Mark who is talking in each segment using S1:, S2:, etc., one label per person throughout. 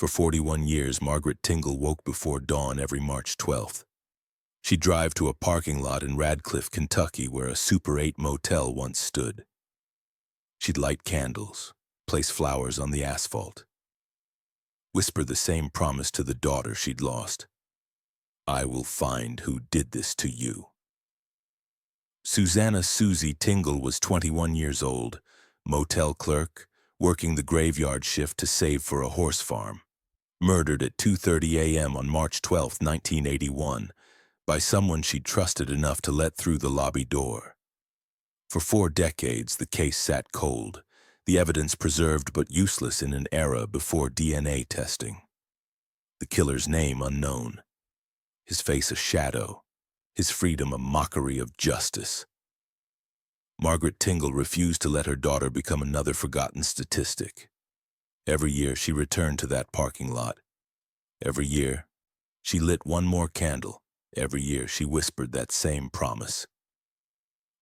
S1: For 41 years, Margaret Tingle woke before dawn every March 12th. She'd drive to a parking lot in Radcliffe, Kentucky, where a Super 8 motel once stood. She'd light candles, place flowers on the asphalt, whisper the same promise to the daughter she'd lost. I will find who did this to you. Susanna Susie Tingle was 21 years old, motel clerk, working the graveyard shift to save for a horse farm. Murdered at 2:30 a.m. on March 12, 1981, by someone she'd trusted enough to let through the lobby door. For 4 decades, the case sat cold, the evidence preserved but useless in an era before DNA testing. The killer's name unknown, his face a shadow, his freedom a mockery of justice. Margaret Tingle refused to let her daughter become another forgotten statistic. Every year she returned to that parking lot. Every year she lit one more candle. Every year she whispered that same promise.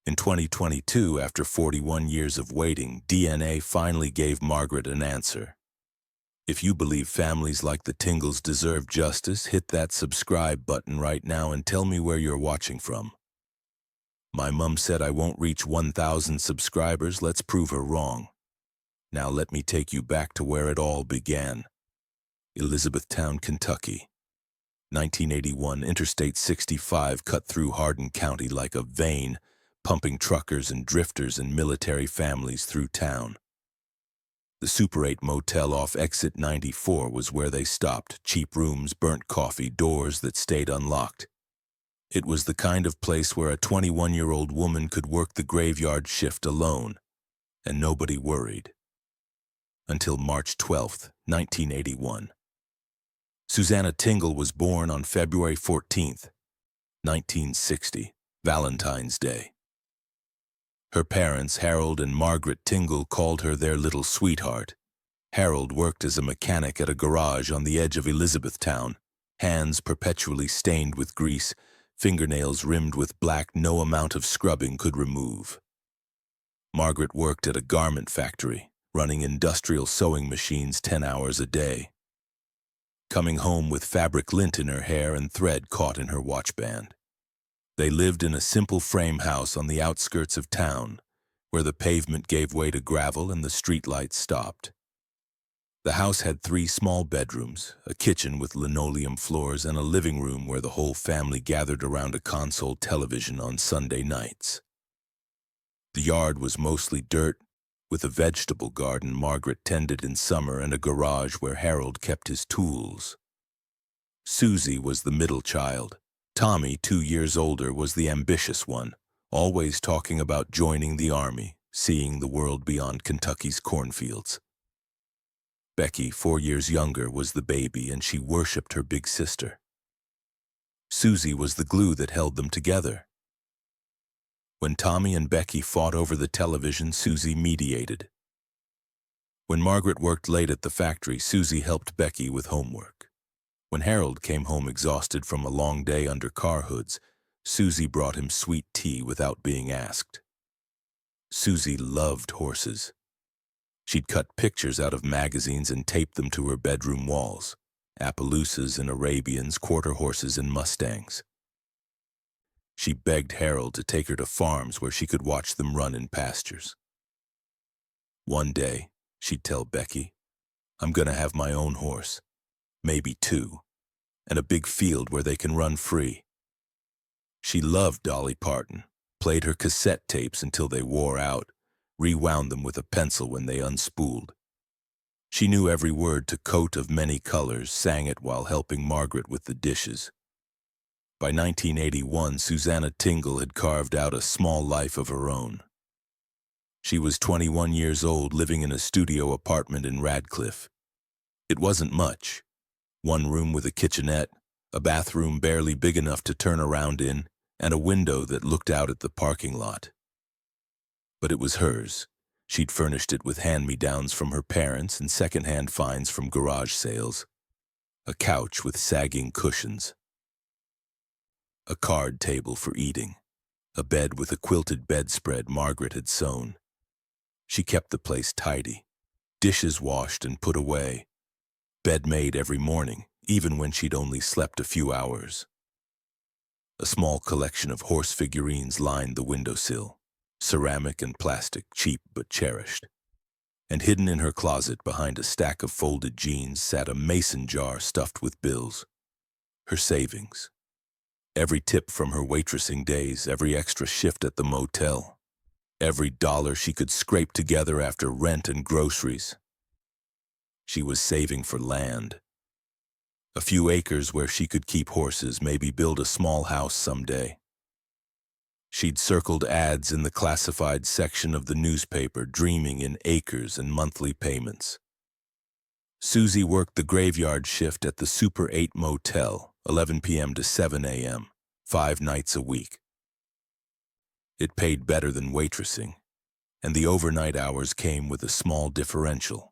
S1: In 2022, after 41 years of waiting, DNA finally gave Margaret an answer. If you believe families like the Tingles deserve justice, hit that subscribe button right now and tell me where you're watching from. My mom said I won't reach 1,000 subscribers. Let's prove her wrong. Now let me take you back to where it all began. Elizabethtown, Kentucky. 1981, Interstate 65 cut through Hardin County like a vein, pumping truckers and drifters and military families through town. The Super 8 motel off exit 94 was where they stopped. Cheap rooms, burnt coffee, doors that stayed unlocked. It was the kind of place where a 21-year-old woman could work the graveyard shift alone, and nobody worried. Until March 12, 1981. Susanna Tingle was born on February 14, 1960, Valentine's Day. Her parents, Harold and Margaret Tingle, called her their little sweetheart. Harold worked as a mechanic at a garage on the edge of Elizabethtown, hands perpetually stained with grease, fingernails rimmed with black no amount of scrubbing could remove. Margaret worked at a garment factory, running industrial sewing machines 10 hours a day. Coming home with fabric lint in her hair and thread caught in her watch band. They lived in a simple frame house on the outskirts of town, where the pavement gave way to gravel and the streetlights stopped. The house had 3 small bedrooms, a kitchen with linoleum floors, and a living room where the whole family gathered around a console television on Sunday nights. The yard was mostly dirt, with a vegetable garden Margaret tended in summer and a garage where Harold kept his tools. Susie was the middle child. Tommy, 2 years older, was the ambitious one, always talking about joining the army, seeing the world beyond Kentucky's cornfields. Becky, 4 years younger, was the baby, and she worshipped her big sister. Susie was the glue that held them together. When Tommy and Becky fought over the television, Susie mediated. When Margaret worked late at the factory, Susie helped Becky with homework. When Harold came home exhausted from a long day under car hoods, Susie brought him sweet tea without being asked. Susie loved horses. She'd cut pictures out of magazines and taped them to her bedroom walls. Appaloosas and Arabians, quarter horses and Mustangs. She begged Harold to take her to farms where she could watch them run in pastures. One day, she'd tell Becky, I'm gonna have my own horse, maybe 2, and a big field where they can run free. She loved Dolly Parton, played her cassette tapes until they wore out, rewound them with a pencil when they unspooled. She knew every word to Coat of Many Colors, sang it while helping Margaret with the dishes. By 1981, Susanna Tingle had carved out a small life of her own. She was 21 years old, living in a studio apartment in Radcliffe. It wasn't much. 1 room with a kitchenette, a bathroom barely big enough to turn around in, and a window that looked out at the parking lot. But it was hers. She'd furnished it with hand-me-downs from her parents and second-hand finds from garage sales. A couch with sagging cushions. A card table for eating. A bed with a quilted bedspread Margaret had sewn. She kept the place tidy. Dishes washed and put away. bed made every morning, even when she'd only slept a few hours. A small collection of horse figurines lined the windowsill, ceramic and plastic, cheap but cherished. And hidden in her closet behind a stack of folded jeans sat a mason jar stuffed with bills. Her savings. Every tip from her waitressing days, every extra shift at the motel. Every dollar she could scrape together after rent and groceries. She was saving for land. A few acres where she could keep horses, maybe build a small house someday. She'd circled ads in the classified section of the newspaper, dreaming in acres and monthly payments. Susie worked the graveyard shift at the Super 8 Motel, 11 p.m. to 7 a.m., 5 nights a week. It paid better than waitressing, and the overnight hours came with a small differential.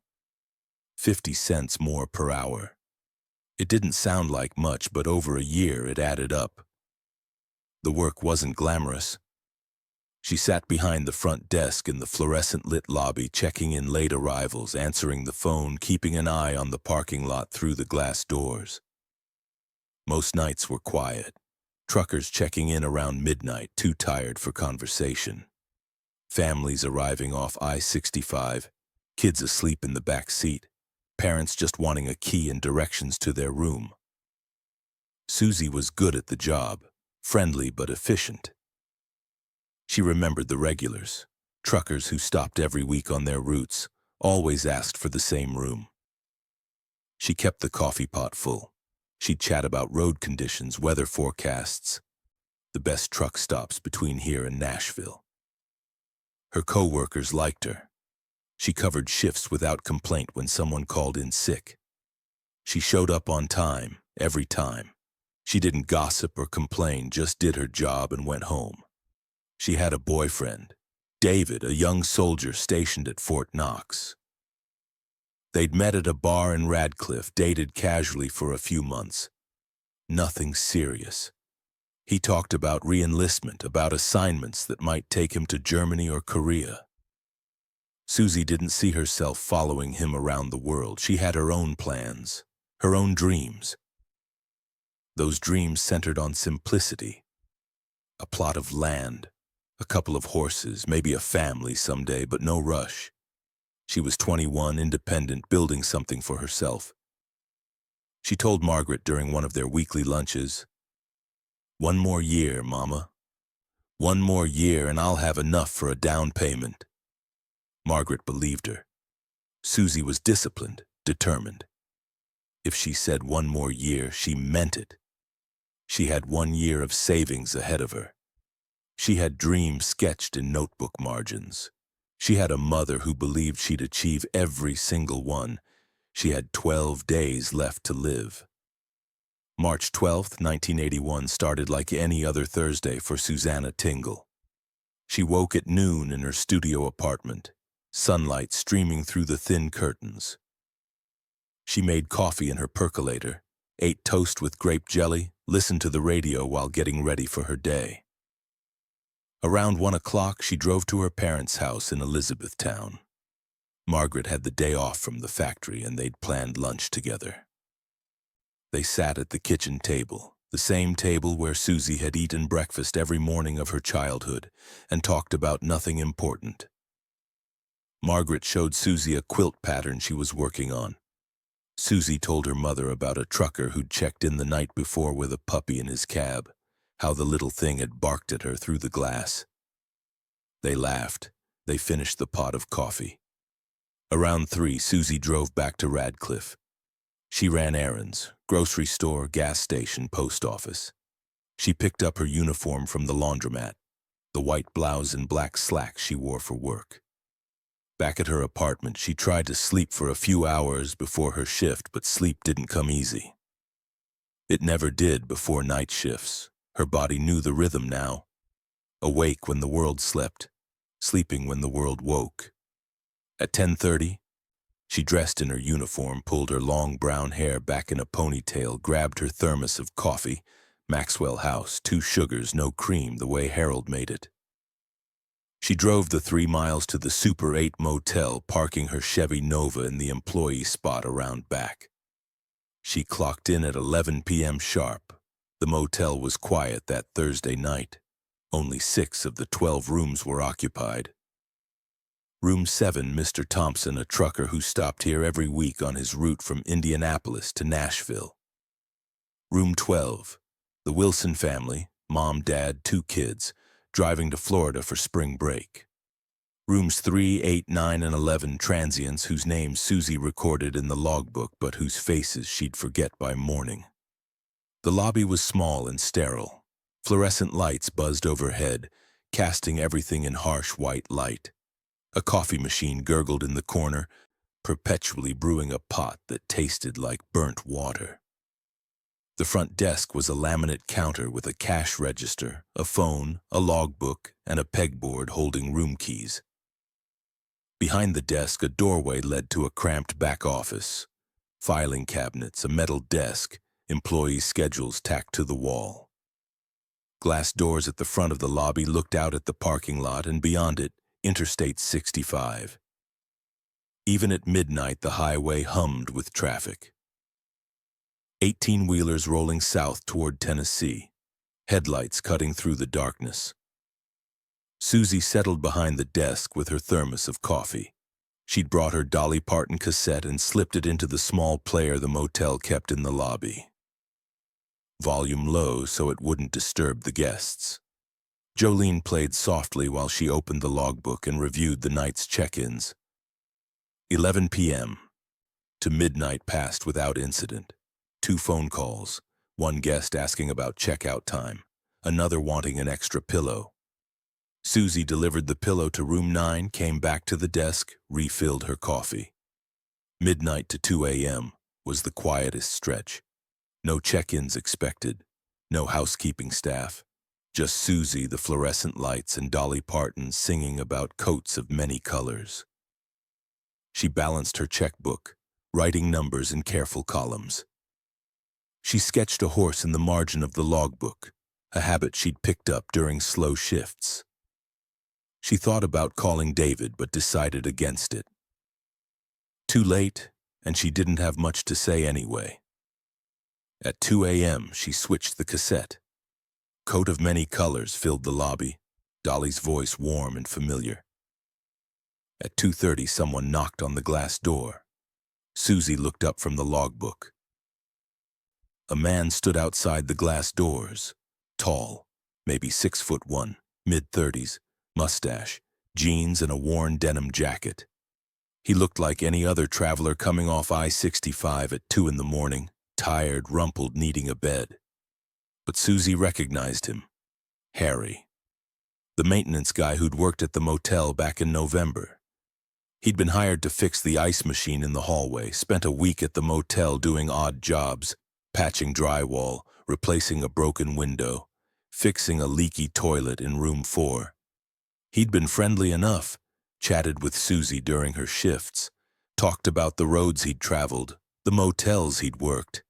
S1: 50 cents more per hour. It didn't sound like much, but over a year it added up. The work wasn't glamorous. She sat behind the front desk in the fluorescent-lit lobby, checking in late arrivals, answering the phone, keeping an eye on the parking lot through the glass doors. Most nights were quiet. Truckers checking in around midnight, too tired for conversation. Families arriving off I-65, kids asleep in the back seat, parents just wanting a key and directions to their room. Susie was good at the job, friendly but efficient. She remembered the regulars, truckers who stopped every week on their routes, always asked for the same room. She kept the coffee pot full. She'd chat about road conditions, weather forecasts, the best truck stops between here and Nashville. Her co-workers liked her. She covered shifts without complaint when someone called in sick. She showed up on time, every time. She didn't gossip or complain, just did her job and went home. She had a boyfriend, David, a young soldier stationed at Fort Knox. They'd met at a bar in Radcliffe, dated casually for a few months. Nothing serious. He talked about re-enlistment, about assignments that might take him to Germany or Korea. Susie didn't see herself following him around the world. She had her own plans, her own dreams. Those dreams centered on simplicity. A plot of land, a couple of horses, maybe a family someday, but no rush. She was 21, independent, building something for herself. She told Margaret during one of their weekly lunches, "One more year, Mama. One more year and I'll have enough for a down payment." Margaret believed her. Susie was disciplined, determined. If she said one more year, she meant it. She had 1 year of savings ahead of her. She had dreams sketched in notebook margins. She had a mother who believed she'd achieve every single one. She had 12 days left to live. March 12, 1981 started like any other Thursday for Susanna Tingle. She woke at noon in her studio apartment, sunlight streaming through the thin curtains. She made coffee in her percolator, ate toast with grape jelly, listened to the radio while getting ready for her day. Around 1 o'clock, she drove to her parents' house in Elizabethtown. Margaret had the day off from the factory and they'd planned lunch together. They sat at the kitchen table, the same table where Susie had eaten breakfast every morning of her childhood, and talked about nothing important. Margaret showed Susie a quilt pattern she was working on. Susie told her mother about a trucker who'd checked in the night before with a puppy in his cab, how the little thing had barked at her through the glass. They laughed. They finished the pot of coffee. Around 3, Susie drove back to Radcliffe. She ran errands, grocery store, gas station, post office. She picked up her uniform from the laundromat, the white blouse and black slacks she wore for work. Back at her apartment, she tried to sleep for a few hours before her shift, but sleep didn't come easy. It never did before night shifts. Her body knew the rhythm now. Awake when the world slept, sleeping when the world woke. At 10:30, she dressed in her uniform, pulled her long brown hair back in a ponytail, grabbed her thermos of coffee, Maxwell House, 2 sugars, no cream, the way Harold made it. She drove the 3 miles to the Super 8 motel, parking her Chevy Nova in the employee spot around back. She clocked in at 11 p.m. sharp. The motel was quiet that Thursday night. Only 6 of the 12 rooms were occupied. Room 7, Mr. Thompson, a trucker who stopped here every week on his route from Indianapolis to Nashville. Room 12, the Wilson family, mom, dad, 2 kids, driving to Florida for spring break. Rooms 3, 8, 9, and 11, transients whose names Susie recorded in the logbook but whose faces she'd forget by morning. The lobby was small and sterile. Fluorescent lights buzzed overhead, casting everything in harsh white light. A coffee machine gurgled in the corner, perpetually brewing a pot that tasted like burnt water. The front desk was a laminate counter with a cash register, a phone, a logbook, and a pegboard holding room keys. Behind the desk, a doorway led to a cramped back office. Filing cabinets, a metal desk, employees' schedules tacked to the wall. Glass doors at the front of the lobby looked out at the parking lot, and beyond it, Interstate 65. Even at midnight, the highway hummed with traffic. 18-wheelers rolling south toward Tennessee, headlights cutting through the darkness. Susie settled behind the desk with her thermos of coffee. She'd brought her Dolly Parton cassette and slipped it into the small player the motel kept in the lobby. Volume low so it wouldn't disturb the guests. Jolene played softly while she opened the logbook and reviewed the night's check-ins. 11 p.m. to midnight passed without incident. 2 phone calls, one guest asking about checkout time, another wanting an extra pillow. Susie delivered the pillow to room 9, came back to the desk, refilled her coffee. Midnight to 2 a.m. was the quietest stretch. No check-ins expected, no housekeeping staff, just Susie, the fluorescent lights, and Dolly Parton singing about coats of many colors. She balanced her checkbook, writing numbers in careful columns. She sketched a horse in the margin of the logbook, a habit she'd picked up during slow shifts. She thought about calling David but decided against it. Too late, and she didn't have much to say anyway. At 2 a.m., she switched the cassette. Coat of many colors filled the lobby, Dolly's voice warm and familiar. At 2:30, someone knocked on the glass door. Susie looked up from the logbook. A man stood outside the glass doors, tall, maybe 6'1", mid-30s, mustache, jeans, and a worn denim jacket. He looked like any other traveler coming off I-65 at 2 in the morning, tired, rumpled, needing a bed. But Susie recognized him. Harry. The maintenance guy who'd worked at the motel back in November. He'd been hired to fix the ice machine in the hallway, spent a week at the motel doing odd jobs, patching drywall, replacing a broken window, fixing a leaky toilet in room 4. He'd been friendly enough, chatted with Susie during her shifts, talked about the roads he'd traveled, the motels he'd worked.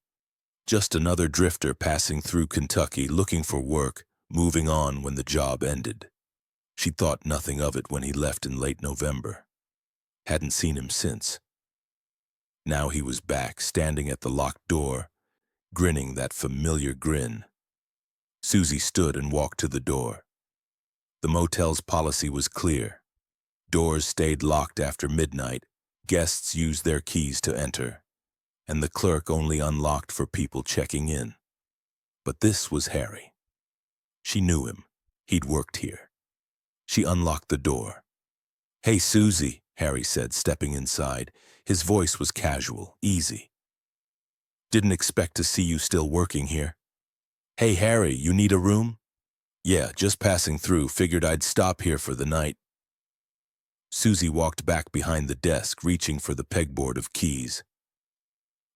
S1: Just another drifter passing through Kentucky looking for work, moving on when the job ended. She thought nothing of it when he left in late November. Hadn't seen him since. Now he was back, standing at the locked door, grinning that familiar grin. Susie stood and walked to the door. The motel's policy was clear. Doors stayed locked after midnight, guests used their keys to enter, and the clerk only unlocked for people checking in. But this was Harry. She knew him. He'd worked here. She unlocked the door. "Hey, Susie," Harry said, stepping inside. His voice was casual, easy. "Didn't expect to see you still working here." "Hey, Harry, you need a room?" "Yeah, just passing through. Figured I'd stop here for the night." Susie walked back behind the desk, reaching for the pegboard of keys.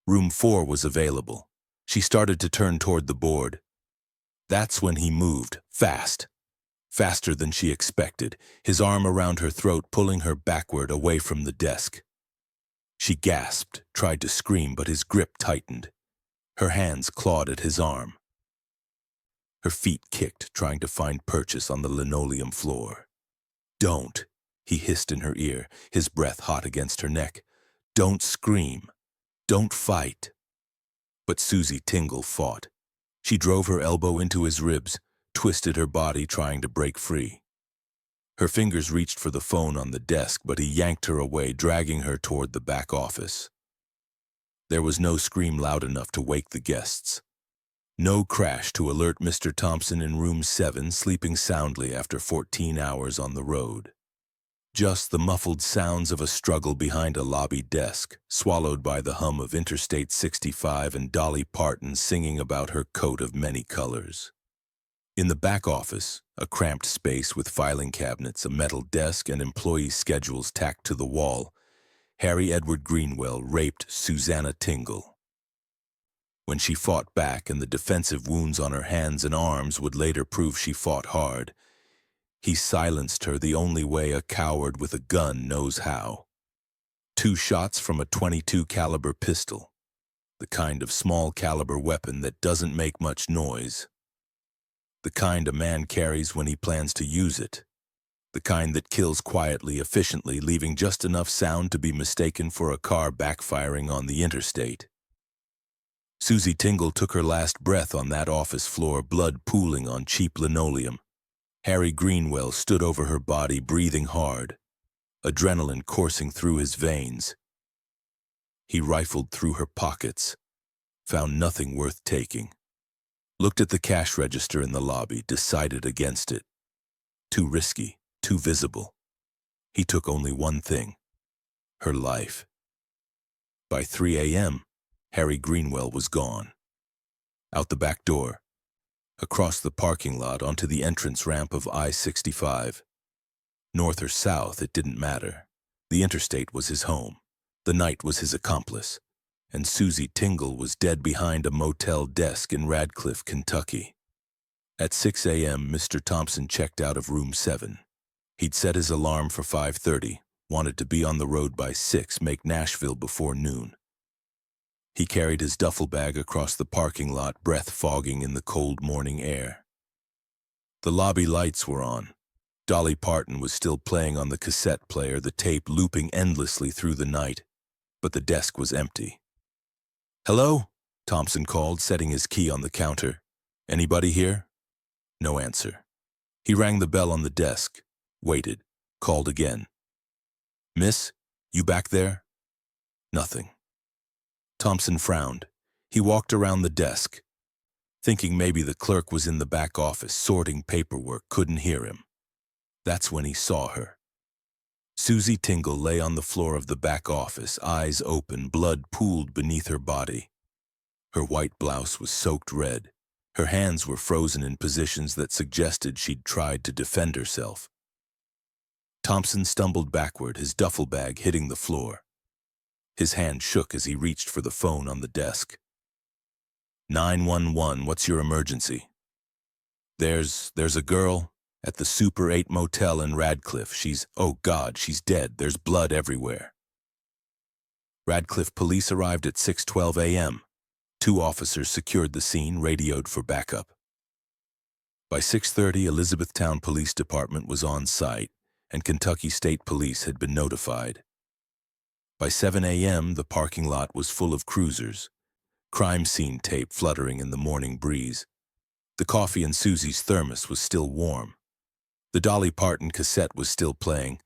S1: Room 4 was available. She started to turn toward the board. That's when he moved, fast. Faster than she expected, his arm around her throat, pulling her backward away from the desk. She gasped, tried to scream, but his grip tightened. Her hands clawed at his arm. Her feet kicked, trying to find purchase on the linoleum floor. "Don't," he hissed in her ear, his breath hot against her neck. "Don't scream. Don't fight." But Susie Tingle fought. She drove her elbow into his ribs, twisted her body trying to break free. Her fingers reached for the phone on the desk, but he yanked her away, dragging her toward the back office. There was no scream loud enough to wake the guests. No crash to alert Mr. Thompson in room 7, sleeping soundly after 14 hours on the road. Just the muffled sounds of a struggle behind a lobby desk, swallowed by the hum of Interstate 65 and Dolly Parton singing about her coat of many colors. In the back office, a cramped space with filing cabinets, a metal desk, and employee schedules tacked to the wall, Harry Edward Greenwell raped Susanna Tingle. When she fought back and the defensive wounds on her hands and arms would later prove she fought hard, he silenced her the only way a coward with a gun knows how. 2 shots from a .22 caliber pistol, the kind of small caliber weapon that doesn't make much noise. The kind a man carries when he plans to use it. The kind that kills quietly, efficiently, leaving just enough sound to be mistaken for a car backfiring on the interstate. Susie Tingle took her last breath on that office floor, blood pooling on cheap linoleum. Harry Greenwell stood over her body, breathing hard, adrenaline coursing through his veins. He rifled through her pockets, found nothing worth taking. Looked at the cash register in the lobby, decided against it. Too risky, too visible. He took only one thing: her life. By 3 a.m., Harry Greenwell was gone. Out the back door, across the parking lot onto the entrance ramp of I-65. North or south, it didn't matter. The interstate was his home. The night was his accomplice. And Susie Tingle was dead behind a motel desk in Radcliffe, Kentucky. At 6 a.m., Mr. Thompson checked out of room 7. He'd set his alarm for 5:30, wanted to be on the road by 6, make Nashville before noon. He carried his duffel bag across the parking lot, breath fogging in the cold morning air. The lobby lights were on. Dolly Parton was still playing on the cassette player, the tape looping endlessly through the night, but the desk was empty. "Hello?" Thompson called, setting his key on the counter. "Anybody here?" No answer. He rang the bell on the desk, waited, called again. "Miss, you back there?" Nothing. Thompson frowned. He walked around the desk, thinking maybe the clerk was in the back office sorting paperwork, couldn't hear him. That's when he saw her. Susie Tingle lay on the floor of the back office, eyes open, blood pooled beneath her body. Her white blouse was soaked red. Her hands were frozen in positions that suggested she'd tried to defend herself. Thompson stumbled backward, his duffel bag hitting the floor. His hand shook as he reached for the phone on the desk. 911, what's your emergency? There's a girl at the Super 8 motel in Radcliffe. Oh God, she's dead. There's blood everywhere. Radcliffe police arrived at 6:12 a.m. 2 officers secured the scene, radioed for backup. By 6:30, Elizabethtown Police Department was on site, and Kentucky State Police had been notified. By 7 a.m., the parking lot was full of cruisers, crime scene tape fluttering in the morning breeze. The coffee in Susie's thermos was still warm. The Dolly Parton cassette was still playing,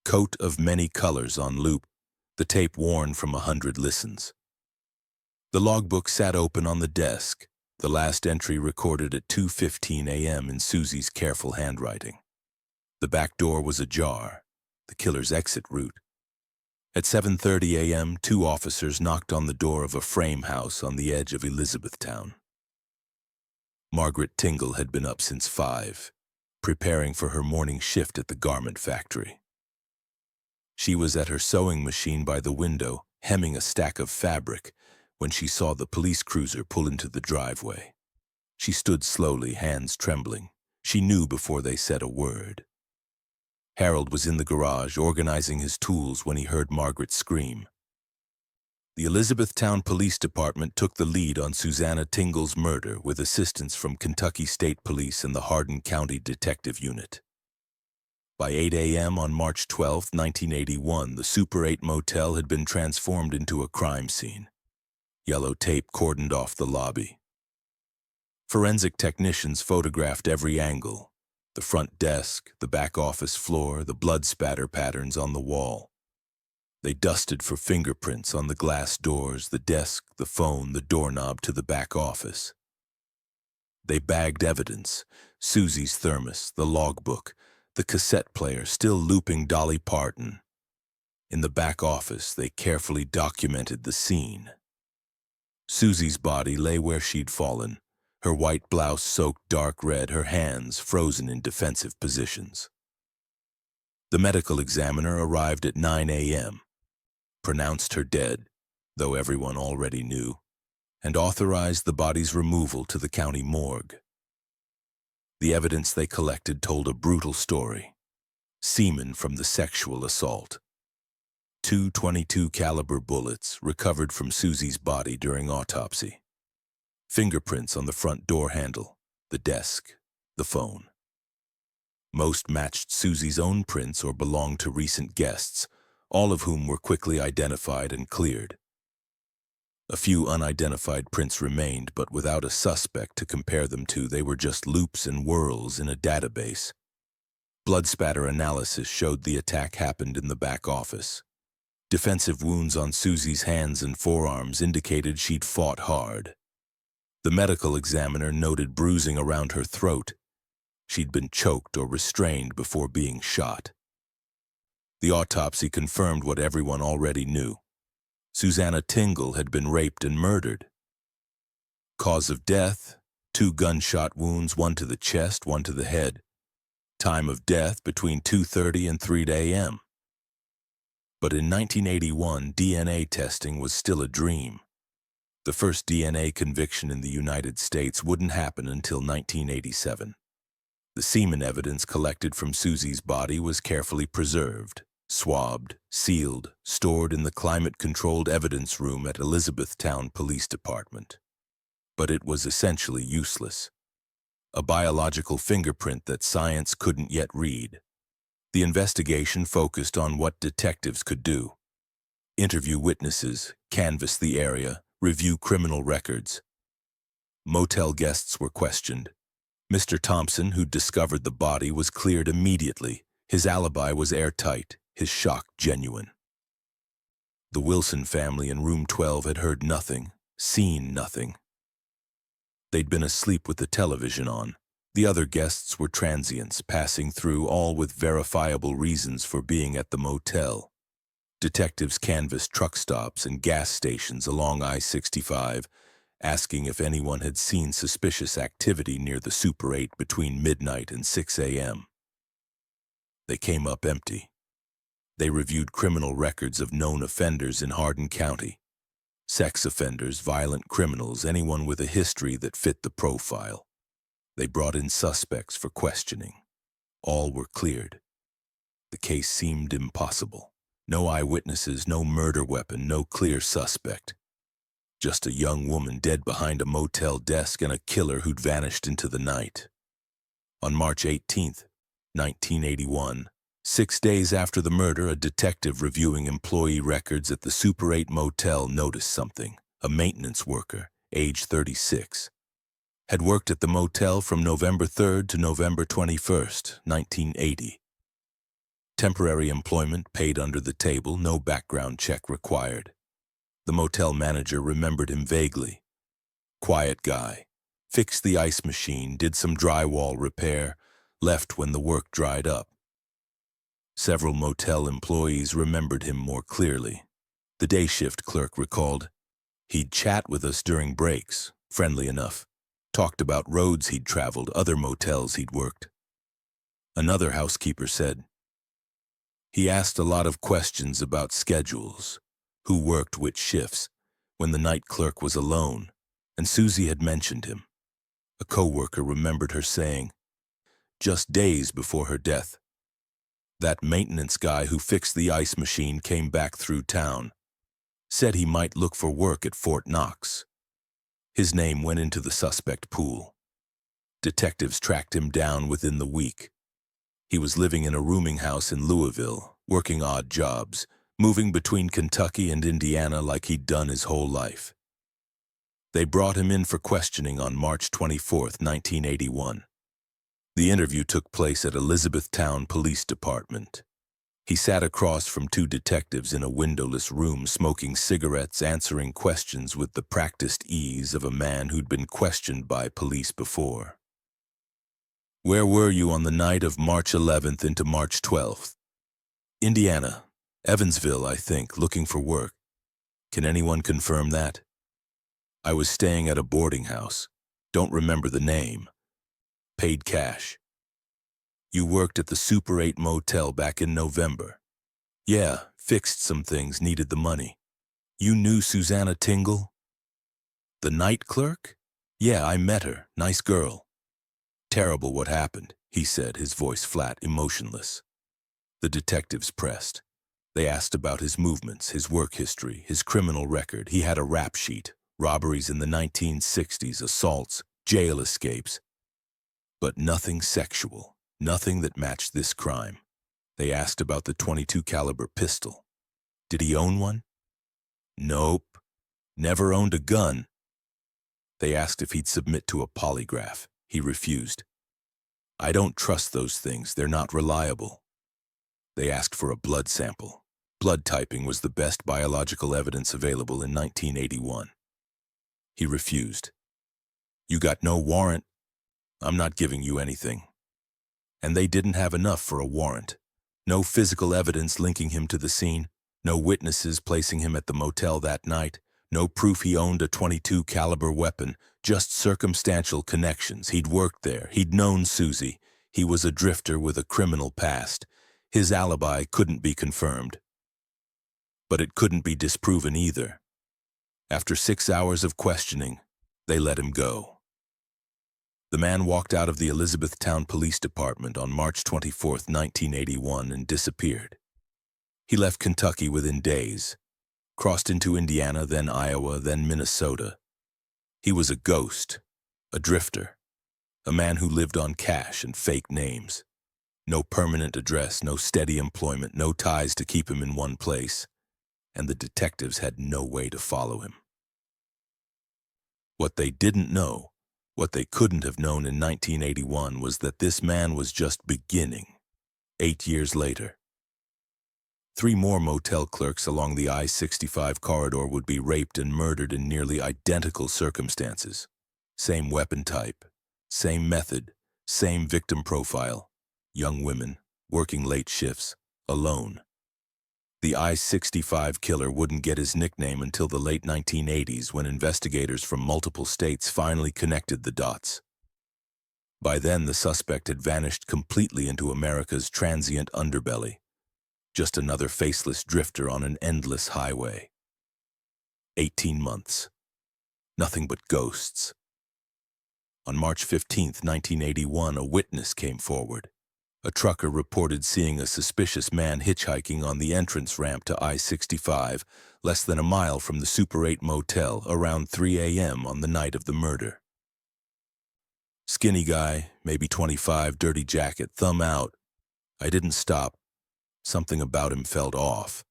S1: Coat of Many Colors on loop, the tape worn from 100 listens. The logbook sat open on the desk, the last entry recorded at 2:15 a.m. in Susie's careful handwriting. The back door was ajar, the killer's exit route. At 7:30 a.m., 2 officers knocked on the door of a frame house on the edge of Elizabethtown. Margaret Tingle had been up since 5, preparing for her morning shift at the garment factory. She was at her sewing machine by the window, hemming a stack of fabric, when she saw the police cruiser pull into the driveway. She stood slowly, hands trembling. She knew before they said a word. Harold was in the garage, organizing his tools, when he heard Margaret scream. The Elizabethtown Police Department took the lead on Susanna Tingle's murder with assistance from Kentucky State Police and the Hardin County Detective Unit. By 8 a.m. on March 12, 1981, the Super 8 motel had been transformed into a crime scene. Yellow tape cordoned off the lobby. Forensic technicians photographed every angle: the front desk, the back office floor, the blood spatter patterns on the wall. They dusted for fingerprints on the glass doors, the desk, the phone, the doorknob to the back office. They bagged evidence: Susie's thermos, the logbook, the cassette player still looping Dolly Parton. In the back office, they carefully documented the scene. Susie's body lay where she'd fallen, her white blouse soaked dark red, her hands frozen in defensive positions. The medical examiner arrived at 9 a.m., pronounced her dead, though everyone already knew, and authorized the body's removal to the county morgue. The evidence they collected told a brutal story: semen from the sexual assault. 2 .22 caliber bullets recovered from Susie's body during autopsy. Fingerprints on the front door handle, the desk, the phone. Most matched Susie's own prints or belonged to recent guests, all of whom were quickly identified and cleared. A few unidentified prints remained, but without a suspect to compare them to, they were just loops and whirls in a database. Blood spatter analysis showed the attack happened in the back office. Defensive wounds on Susie's hands and forearms indicated she'd fought hard. The medical examiner noted bruising around her throat. She'd been choked or restrained before being shot. The autopsy confirmed what everyone already knew: Susanna Tingle had been raped and murdered. Cause of death: 2 gunshot wounds, one to the chest, one to the head. Time of death between 2:30 and 3 a.m. But in 1981, DNA testing was still a dream. The first DNA conviction in the United States wouldn't happen until 1987. The semen evidence collected from Susie's body was carefully preserved, swabbed, sealed, stored in the climate-controlled evidence room at Elizabethtown Police Department. But it was essentially useless. A biological fingerprint that science couldn't yet read. The investigation focused on what detectives could do: interview witnesses, canvass the area, review criminal records. Motel guests were questioned. Mr. Thompson, who discovered the body, was cleared immediately. His alibi was airtight, his shock genuine. The Wilson family in room 12 had heard nothing, seen nothing. They'd been asleep with the television on. The other guests were transients, passing through, all with verifiable reasons for being at the motel. Detectives canvassed truck stops and gas stations along I-65, asking if anyone had seen suspicious activity near the Super 8 between midnight and 6 a.m. They came up empty. They reviewed criminal records of known offenders in Hardin County: sex offenders, violent criminals, anyone with a history that fit the profile. They brought in suspects for questioning. All were cleared. The case seemed impossible. No eyewitnesses, no murder weapon, no clear suspect. Just a young woman dead behind a motel desk and a killer who'd vanished into the night. On March 18, 1981, 6 days after the murder, a detective reviewing employee records at the Super 8 motel noticed something. A maintenance worker, age 36, had worked at the motel from November 3rd to November 21st, 1980. Temporary employment, paid under the table, no background check required. The motel manager remembered him vaguely. Quiet guy, fixed the ice machine, did some drywall repair, left when the work dried up. Several motel employees remembered him more clearly. The day shift clerk recalled, he'd chat with us during breaks, friendly enough, talked about roads he'd traveled, other motels he'd worked. Another housekeeper said, he asked a lot of questions about schedules, who worked which shifts, when the night clerk was alone, and Susie had mentioned him. A co-worker remembered her saying, just days before her death, that maintenance guy who fixed the ice machine came back through town, said he might look for work at Fort Knox. His name went into the suspect pool. Detectives tracked him down within the week. He was living in a rooming house in Louisville, working odd jobs, moving between Kentucky and Indiana like he'd done his whole life. They brought him in for questioning on March 24, 1981. The interview took place at Elizabethtown Police Department. He sat across from two detectives in a windowless room smoking cigarettes, answering questions with the practiced ease of a man who'd been questioned by police before. Where were you on the night of March 11th into March 12th? Indiana. Evansville, I think, looking for work. Can anyone confirm that? I was staying at a boarding house. Don't remember the name. Paid cash. You worked at the Super 8 motel back in November. Yeah, fixed some things, needed the money. You knew Susanna Tingle? The night clerk? Yeah, I met her. Nice girl. Terrible what happened, he said, his voice flat, emotionless. The detectives pressed. They asked about his movements, his work history, his criminal record. He had a rap sheet. Robberies in the 1960s, assaults, jail escapes. But nothing sexual, nothing that matched this crime. They asked about the .22 caliber pistol. Did he own one? Nope. Never owned a gun. They asked if he'd submit to a polygraph. He refused. I don't trust those things. They're not reliable. They asked for a blood sample. Blood typing was the best biological evidence available in 1981. He refused. You got no warrant? I'm not giving you anything. And they didn't have enough for a warrant. No physical evidence linking him to the scene, no witnesses placing him at the motel that night, no proof he owned a .22 caliber weapon, just circumstantial connections. He'd worked there, he'd known Susie, he was a drifter with a criminal past. His alibi couldn't be confirmed. But it couldn't be disproven either. After 6 hours of questioning, they let him go. The man walked out of the Elizabethtown Police Department on March 24, 1981, and disappeared. He left Kentucky within days, crossed into Indiana, then Iowa, then Minnesota. He was a ghost, a drifter, a man who lived on cash and fake names. No permanent address, no steady employment, no ties to keep him in one place, and the detectives had no way to follow him. What they didn't know, what they couldn't have known in 1981, was that this man was just beginning, 8 years later. 3 more motel clerks along the I-65 corridor would be raped and murdered in nearly identical circumstances. Same weapon type, same method, same victim profile. Young women, working late shifts, alone. The I-65 killer wouldn't get his nickname until the late 1980s, when investigators from multiple states finally connected the dots. By then, the suspect had vanished completely into America's transient underbelly. Just another faceless drifter on an endless highway. 18 months. Nothing but ghosts. On March 15, 1981, a witness came forward. A trucker reported seeing a suspicious man hitchhiking on the entrance ramp to I-65, less than a mile from the Super 8 motel, around 3 a.m. on the night of the murder. Skinny guy, maybe 25, dirty jacket, thumb out. I didn't stop. Something about him felt off.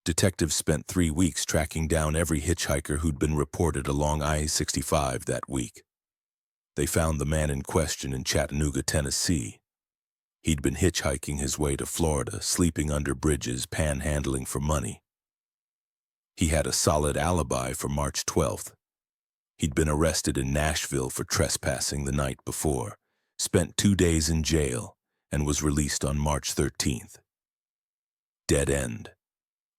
S1: Detectives spent 3 weeks tracking down every hitchhiker who'd been reported along I-65 that week. They found the man in question in Chattanooga, Tennessee. He'd been hitchhiking his way to Florida, sleeping under bridges, panhandling for money. He had a solid alibi for March 12th. He'd been arrested in Nashville for trespassing the night before, spent 2 days in jail, and was released on March 13th. Dead end.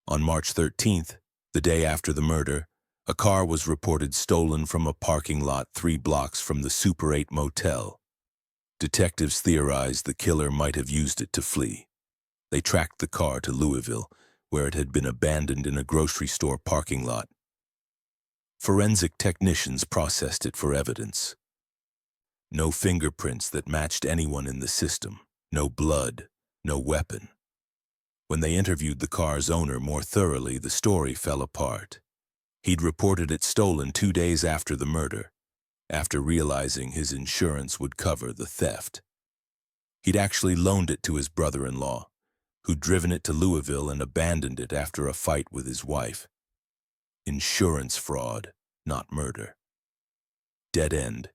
S1: On March 13th, the day after the murder, a car was reported stolen from a parking lot 3 blocks from the Super 8 motel. Detectives theorized the killer might have used it to flee. They tracked the car to Louisville, where it had been abandoned in a grocery store parking lot. Forensic technicians processed it for evidence. No fingerprints that matched anyone in the system, no blood, no weapon. When they interviewed the car's owner more thoroughly, the story fell apart. He'd reported it stolen 2 days after the murder, after realizing his insurance would cover the theft. He'd actually loaned it to his brother-in-law, who'd driven it to Louisville and abandoned it after a fight with his wife. Insurance fraud, not murder. Dead end.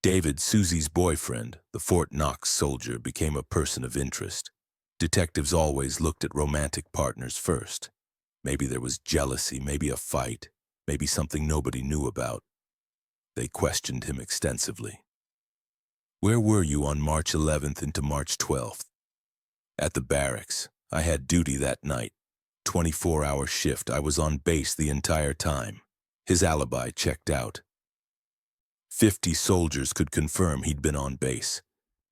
S1: David, Susie's boyfriend, the Fort Knox soldier, became a person of interest. Detectives always looked at romantic partners first. Maybe there was jealousy, maybe a fight, maybe something nobody knew about. They questioned him extensively. Where were you on March 11th into March 12th? At the barracks. I had duty that night. 24-hour shift. I was on base the entire time. His alibi checked out. 50 soldiers could confirm he'd been on base.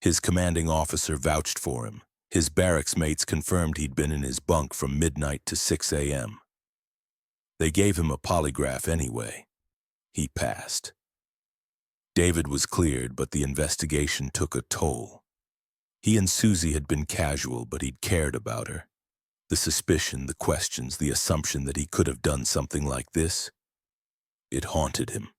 S1: His commanding officer vouched for him. His barracks mates confirmed he'd been in his bunk from midnight to 6 a.m. They gave him a polygraph anyway. He passed. David was cleared, but the investigation took a toll. He and Susie had been casual, but he'd cared about her. The suspicion, the questions, the assumption that he could have done something like this, it haunted him.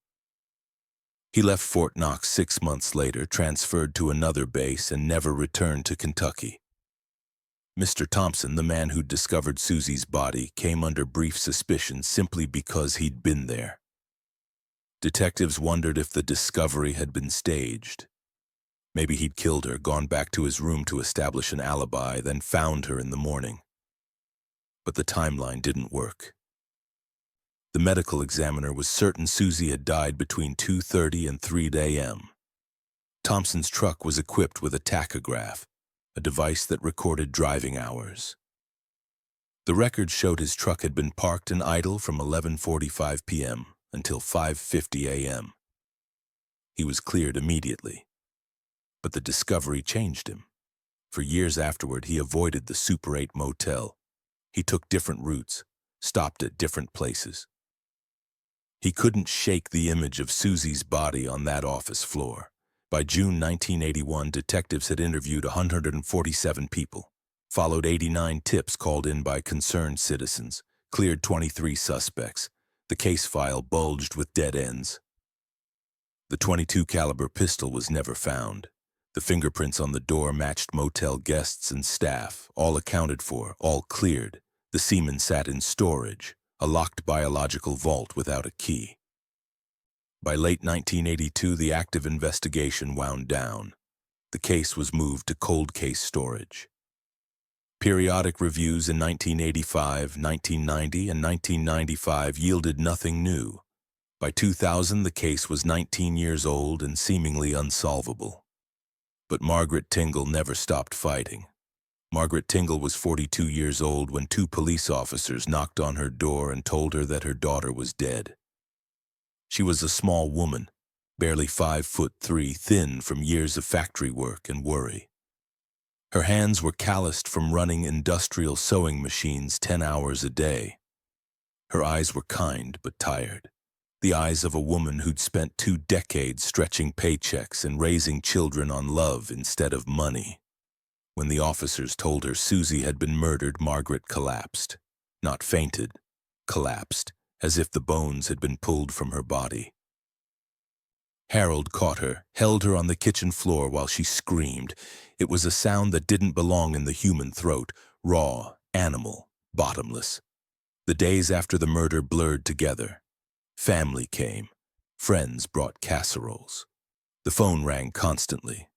S1: He left Fort Knox 6 months later, transferred to another base, and never returned to Kentucky. Mr. Thompson, the man who'd discovered Susie's body, came under brief suspicion simply because he'd been there. Detectives wondered if the discovery had been staged. Maybe he'd killed her, gone back to his room to establish an alibi, then found her in the morning. But the timeline didn't work. The medical examiner was certain Susie had died between 2:30 and 3 a.m. Thompson's truck was equipped with a tachograph, a device that recorded driving hours. The record showed his truck had been parked and idle from 11:45 p.m. until 5:50 a.m. He was cleared immediately. But the discovery changed him. For years afterward, he avoided the Super 8 motel. He took different routes, stopped at different places. He couldn't shake the image of Susie's body on that office floor. By June 1981, detectives had interviewed 147 people, followed 89 tips called in by concerned citizens, cleared 23 suspects. The case file bulged with dead ends. The .22 caliber pistol was never found. The fingerprints on the door matched motel guests and staff, all accounted for, all cleared. The semen sat in storage, a locked biological vault without a key. By late 1982, the active investigation wound down. The case was moved to cold case storage. Periodic reviews in 1985, 1990, and 1995 yielded nothing new. By 2000, the case was 19 years old and seemingly unsolvable. But Margaret Tingle never stopped fighting. Margaret Tingle was 42 years old when 2 police officers knocked on her door and told her that her daughter was dead. She was a small woman, barely 5'3", thin from years of factory work and worry. Her hands were calloused from running industrial sewing machines 10 hours a day. Her eyes were kind but tired, the eyes of a woman who'd spent 2 decades stretching paychecks and raising children on love instead of money. When the officers told her Susie had been murdered, Margaret collapsed. Not fainted, collapsed, as if the bones had been pulled from her body. Harold caught her, held her on the kitchen floor while she screamed. It was a sound that didn't belong in the human throat, raw, animal, bottomless. The days after the murder blurred together. Family came. Friends brought casseroles. The phone rang constantly.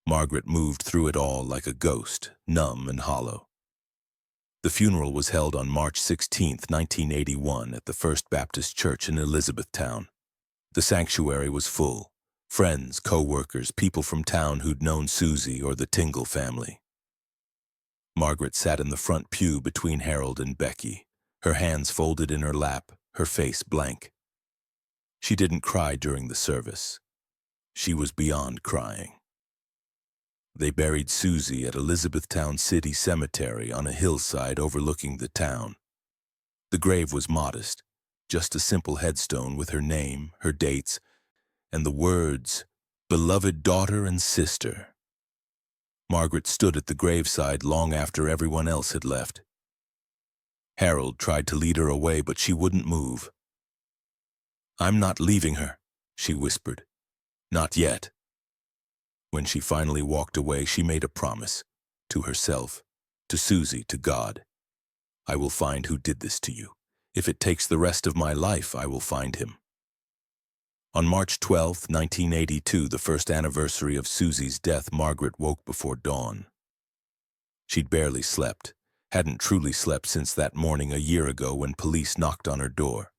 S1: Margaret moved through it all like a ghost, numb and hollow. The funeral was held on March 16, 1981, at the First Baptist Church in Elizabethtown. The sanctuary was full. Friends, co-workers, people from town who'd known Susie or the Tingle family. Margaret sat in the front pew between Harold and Becky, her hands folded in her lap, her face blank. She didn't cry during the service. She was beyond crying. They buried Susie at Elizabethtown City Cemetery on a hillside overlooking the town. The grave was modest, just a simple headstone with her name, her dates, and the words, "Beloved daughter and sister." Margaret stood at the graveside long after everyone else had left. Harold tried to lead her away, but she wouldn't move. "I'm not leaving her," she whispered. "Not yet." When she finally walked away, she made a promise, to herself, to Susie, to God. "I will find who did this to you. If it takes the rest of my life, I will find him." On March 12, 1982, the first anniversary of Susie's death, Margaret woke before dawn. She'd barely slept, hadn't truly slept since that morning a year ago when police knocked on her door.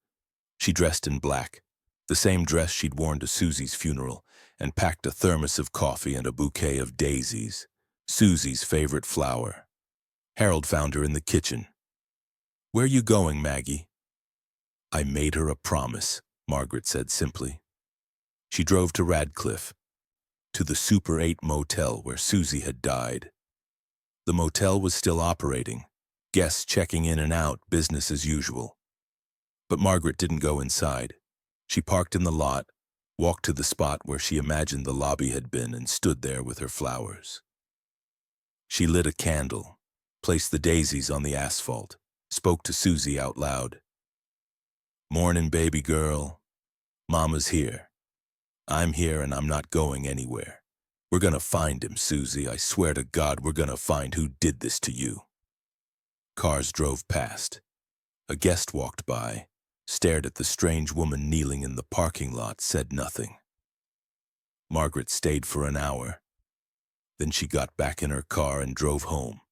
S1: She dressed in black, the same dress she'd worn to Susie's funeral, and packed a thermos of coffee and a bouquet of daisies, Susie's favorite flower. Harold found her in the kitchen. "Where are you going, Maggie?" "I made her a promise," Margaret said simply. She drove to Radcliffe, to the Super 8 motel where Susie had died. The motel was still operating, guests checking in and out, business as usual. But Margaret didn't go inside. She parked in the lot, walked to the spot where she imagined the lobby had been, and stood there with her flowers. She lit a candle, placed the daisies on the asphalt, spoke to Susie out loud. "Morning, baby girl. Mama's here. I'm here and I'm not going anywhere. We're gonna find him, Susie. I swear to God, we're gonna find who did this to you." Cars drove past. A guest walked by, stared at the strange woman kneeling in the parking lot, said nothing. Margaret stayed for an hour. Then she got back in her car and drove home.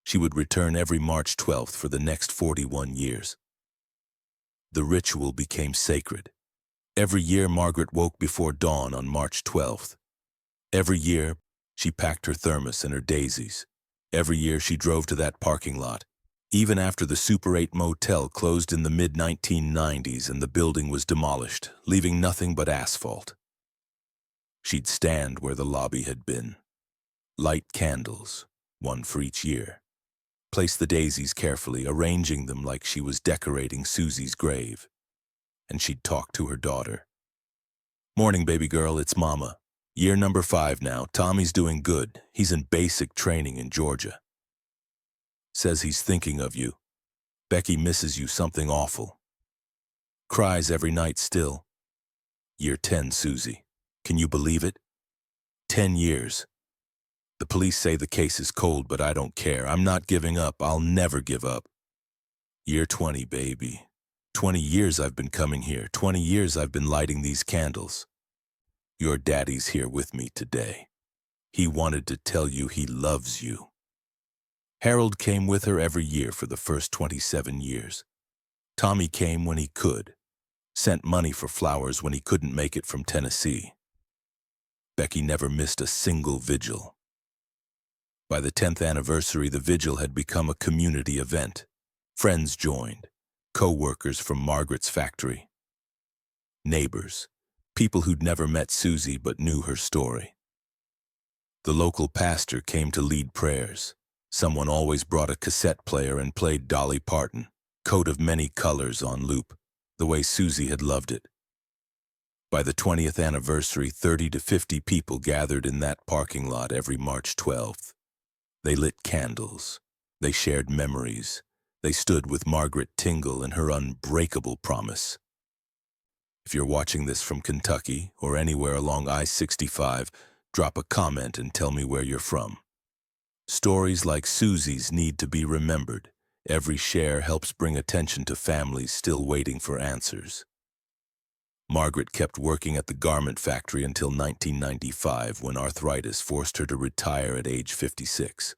S1: She would return every March 12th for the next 41 years. The ritual became sacred. Every year Margaret woke before dawn on March 12th. Every year she packed her thermos and her daisies. Every year she drove to that parking lot, even after the Super 8 motel closed in the mid-1990s and the building was demolished, leaving nothing but asphalt. She'd stand where the lobby had been, light candles, one for each year, place the daisies carefully, arranging them like she was decorating Susie's grave, and she'd talk to her daughter. "Morning, baby girl, it's Mama. Year number 5 now. Tommy's doing good. He's in basic training in Georgia. Says he's thinking of you. Becky misses you something awful. Cries every night still. Year 10, Susie. Can you believe it? 10 years. The police say the case is cold, but I don't care. I'm not giving up. I'll never give up. Year 20, baby. 20 years I've been coming here. 20 years I've been lighting these candles. Your daddy's here with me today. He wanted to tell you he loves you." Harold came with her every year for the first 27 years. Tommy came when he could, sent money for flowers when he couldn't make it from Tennessee. Becky never missed a single vigil. By the 10th anniversary, the vigil had become a community event. Friends joined, co-workers from Margaret's factory, neighbors, people who'd never met Susie but knew her story. The local pastor came to lead prayers. Someone always brought a cassette player and played Dolly Parton, Coat of Many Colors, on loop, the way Susie had loved it. By the 20th anniversary, 30 to 50 people gathered in that parking lot every March 12th. They lit candles. They shared memories. They stood with Margaret Tingle and her unbreakable promise. If you're watching this from Kentucky or anywhere along I-65, drop a comment and tell me where you're from. Stories like Susie's need to be remembered. Every share helps bring attention to families still waiting for answers. Margaret kept working at the garment factory until 1995, when arthritis forced her to retire at age 56.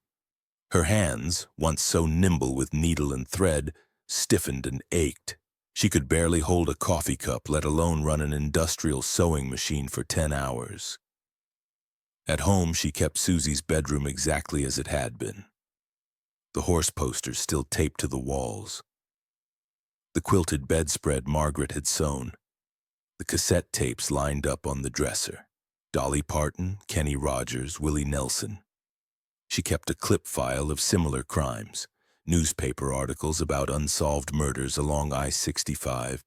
S1: Her hands, once so nimble with needle and thread, stiffened and ached. She could barely hold a coffee cup, let alone run an industrial sewing machine for 10 hours. At home, she kept Susie's bedroom exactly as it had been. The horse posters still taped to the walls. The quilted bedspread Margaret had sewn. The cassette tapes lined up on the dresser. Dolly Parton, Kenny Rogers, Willie Nelson. She kept a clip file of similar crimes, newspaper articles about unsolved murders along I-65,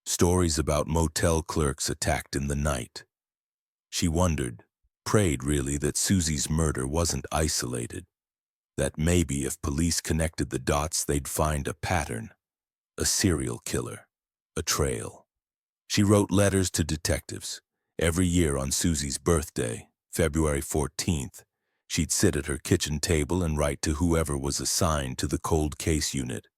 S1: stories about motel clerks attacked in the night. She wondered, prayed really, that Susie's murder wasn't isolated, that maybe if police connected the dots, they'd find a pattern, a serial killer, a trail. She wrote letters to detectives. Every year on Susie's birthday, February 14th, she'd sit at her kitchen table and write to whoever was assigned to the cold case unit.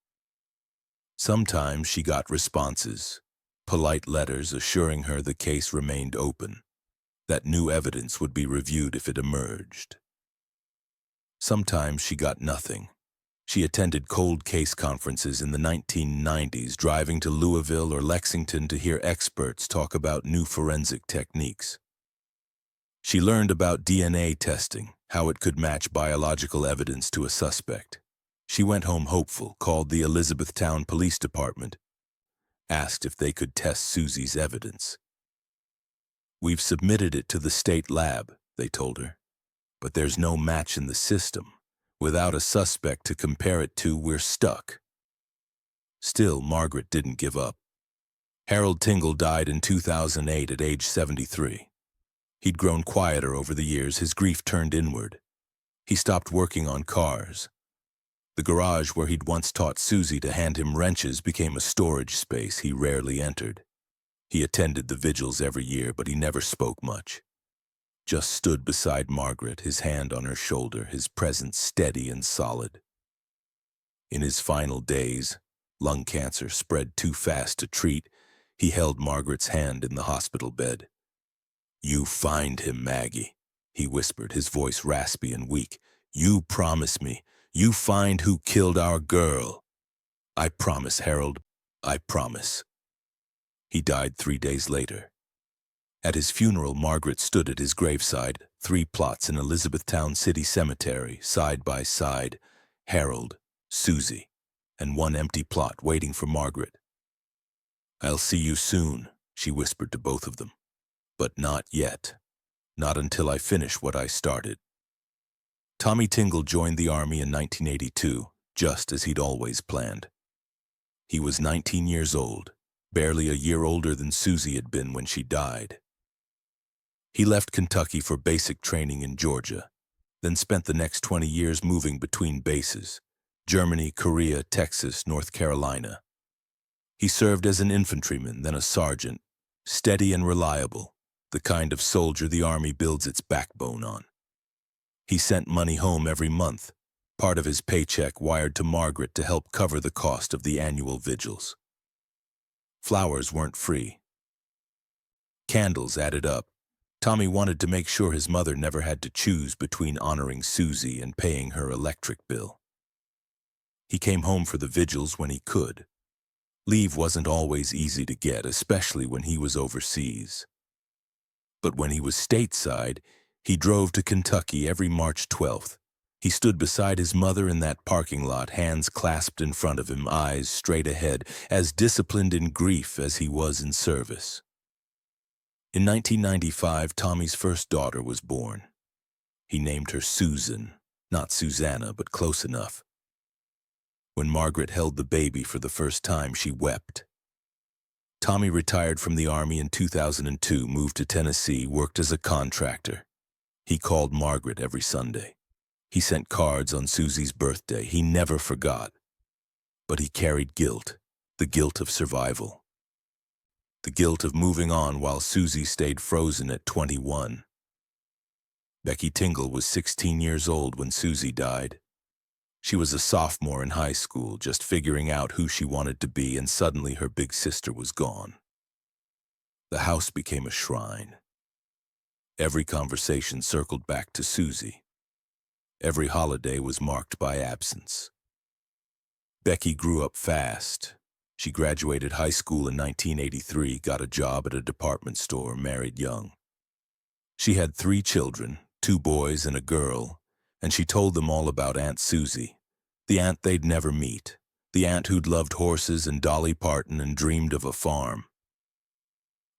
S1: Sometimes she got responses, polite letters assuring her the case remained open, that new evidence would be reviewed if it emerged. Sometimes she got nothing. She attended cold case conferences in the 1990s, driving to Louisville or Lexington to hear experts talk about new forensic techniques. She learned about DNA testing, how it could match biological evidence to a suspect. She went home hopeful, called the Elizabethtown Police Department, asked if they could test Susie's evidence. "We've submitted it to the state lab," they told her, "but there's no match in the system. Without a suspect to compare it to, we're stuck." Still, Margaret didn't give up. Harold Tingle died in 2008 at age 73. He'd grown quieter over the years, his grief turned inward. He stopped working on cars. The garage where he'd once taught Susie to hand him wrenches became a storage space he rarely entered. He attended the vigils every year, but he never spoke much. Just stood beside Margaret, his hand on her shoulder, his presence steady and solid. In his final days, lung cancer spread too fast to treat, he held Margaret's hand in the hospital bed. "You find him, Maggie," he whispered, his voice raspy and weak. "You promise me. You find who killed our girl." "I promise, Harold. I promise." He died 3 days later. At his funeral, Margaret stood at his graveside, 3 plots in Elizabethtown City Cemetery, side by side, Harold, Susie, and 1 empty plot waiting for Margaret. "I'll see you soon," she whispered to both of them. "But not yet. Not until I finish what I started." Tommy Tingle joined the Army in 1982, just as he'd always planned. He was 19 years old, barely a year older than Susie had been when she died. He left Kentucky for basic training in Georgia, then spent the next 20 years moving between bases: Germany, Korea, Texas, North Carolina. He served as an infantryman, then a sergeant, steady and reliable, the kind of soldier the Army builds its backbone on. He sent money home every month, part of his paycheck wired to Margaret to help cover the cost of the annual vigils. Flowers weren't free. Candles added up. Tommy wanted to make sure his mother never had to choose between honoring Susie and paying her electric bill. He came home for the vigils when he could. Leave wasn't always easy to get, especially when he was overseas. But when he was stateside, he drove to Kentucky every March 12th. He stood beside his mother in that parking lot, hands clasped in front of him, eyes straight ahead, as disciplined in grief as he was in service. In 1995, Tommy's first daughter was born. He named her Susan, not Susanna, but close enough. When Margaret held the baby for the first time, she wept. Tommy retired from the Army in 2002, moved to Tennessee, worked as a contractor. He called Margaret every Sunday. He sent cards on Susie's birthday. He never forgot. But he carried guilt, the guilt of survival. The guilt of moving on while Susie stayed frozen at 21. Becky Tingle was 16 years old when Susie died. She was a sophomore in high school, just figuring out who she wanted to be, and suddenly her big sister was gone. The house became a shrine. Every conversation circled back to Susie. Every holiday was marked by absence. Becky grew up fast. She graduated high school in 1983, got a job at a department store, married young. She had 3 children, 2 boys and a girl, and she told them all about Aunt Susie, the aunt they'd never meet, the aunt who'd loved horses and Dolly Parton and dreamed of a farm.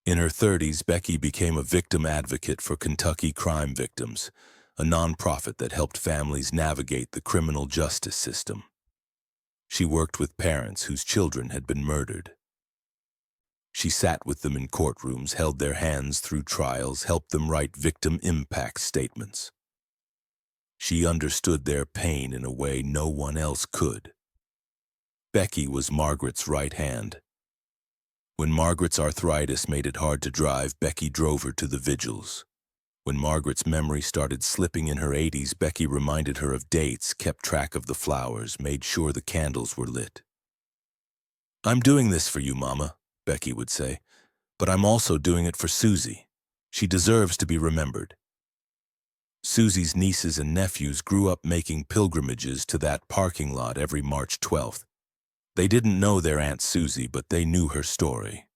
S1: In her 30s, Becky became a victim advocate for Kentucky crime victims, a nonprofit that helped families navigate the criminal justice system. She worked with parents whose children had been murdered. She sat with them in courtrooms, held their hands through trials, helped them write victim impact statements. She understood their pain in a way no one else could. Becky was Margaret's right hand. When Margaret's arthritis made it hard to drive, Becky drove her to the vigils. When Margaret's memory started slipping in her 80s, Becky reminded her of dates, kept track of the flowers, made sure the candles were lit. "I'm doing this for you, Mama," Becky would say, "but I'm also doing it for Susie. She deserves to be remembered." Susie's nieces and nephews grew up making pilgrimages to that parking lot every March 12th. They didn't know their Aunt Susie, but they knew her story.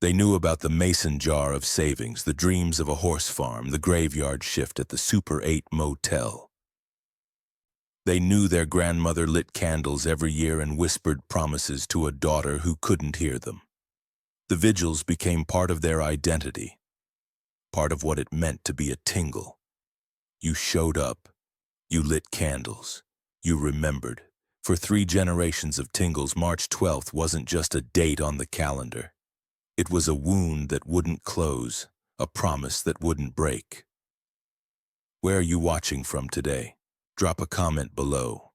S1: They knew about the mason jar of savings, the dreams of a horse farm, the graveyard shift at the Super 8 motel. They knew their grandmother lit candles every year and whispered promises to a daughter who couldn't hear them. The vigils became part of their identity, part of what it meant to be a Tingle. You showed up, you lit candles, you remembered. For 3 generations of Tingles, March 12th wasn't just a date on the calendar. It was a wound that wouldn't close, a promise that wouldn't break. Where are you watching from today? Drop a comment below.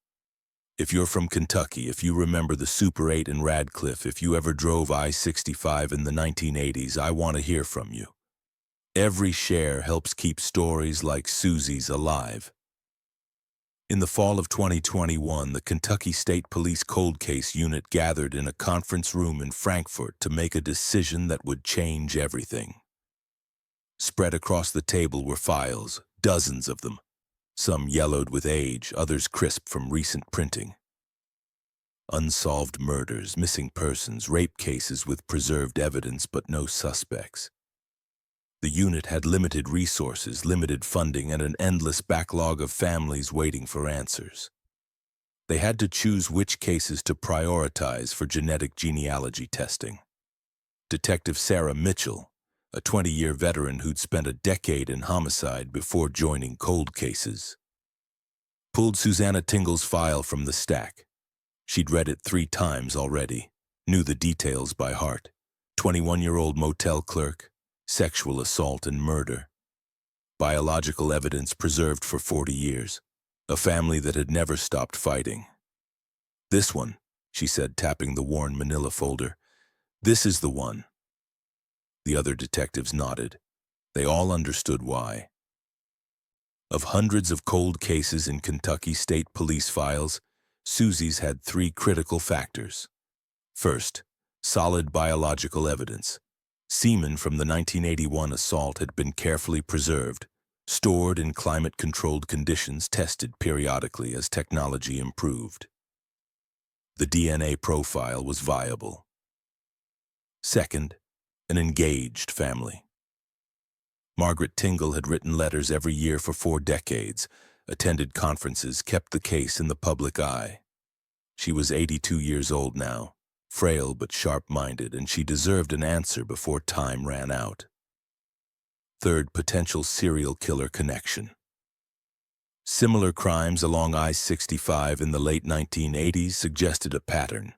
S1: If you're from Kentucky, if you remember the Super 8 in Radcliffe, if you ever drove I-65 in the 1980s, I want to hear from you. Every share helps keep stories like Susie's alive. In the fall of 2021, the Kentucky State Police Cold Case Unit gathered in a conference room in Frankfort to make a decision that would change everything. Spread across the table were files, dozens of them, some yellowed with age, others crisp from recent printing. Unsolved murders, missing persons, rape cases with preserved evidence but no suspects. The unit had limited resources, limited funding, and an endless backlog of families waiting for answers. They had to choose which cases to prioritize for genetic genealogy testing. Detective Sarah Mitchell, a 20-year veteran who'd spent a decade in homicide before joining cold cases, pulled Susanna Tingle's file from the stack. She'd read it 3 times already, knew the details by heart. 21-year-old motel clerk, sexual assault and murder. Biological evidence preserved for 40 years. A family that had never stopped fighting. "This one," she said, tapping the worn manila folder. "This is the one." The other detectives nodded. They all understood why. Of hundreds of cold cases in Kentucky State Police files, Susie's had 3 critical factors. First, solid biological evidence. Semen from the 1981 assault had been carefully preserved, stored in climate-controlled conditions, tested periodically as technology improved. The DNA profile was viable. Second, an engaged family. Margaret Tingle had written letters every year for 4 decades, attended conferences, kept the case in the public eye. She was 82 years old now, frail but sharp-minded, and she deserved an answer before time ran out. Third, potential serial killer connection. Similar crimes along I-65 in the late 1980s suggested a pattern.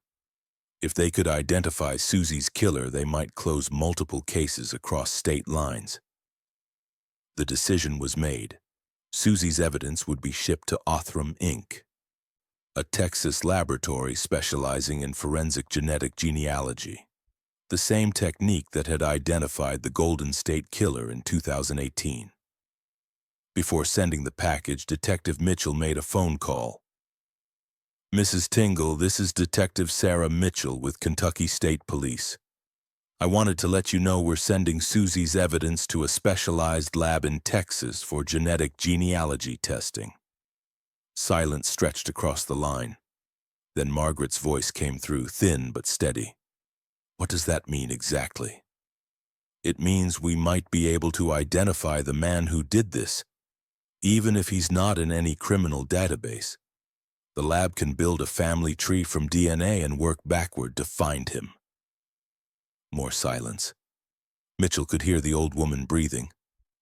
S1: If they could identify Susie's killer, they might close multiple cases across state lines. The decision was made. Susie's evidence would be shipped to Othram, Inc., a Texas laboratory specializing in forensic genetic genealogy, the same technique that had identified the Golden State Killer in 2018. Before sending the package, Detective Mitchell made a phone call. "Mrs. Tingle, this is Detective Sarah Mitchell with Kentucky State Police. I wanted to let you know we're sending Susie's evidence to a specialized lab in Texas for genetic genealogy testing." Silence stretched across the line. Then Margaret's voice came through, thin but steady. "What does that mean exactly?" "It means we might be able to identify the man who did this, even if he's not in any criminal database. The lab can build a family tree from DNA and work backward to find him." More silence. Mitchell could hear the old woman breathing,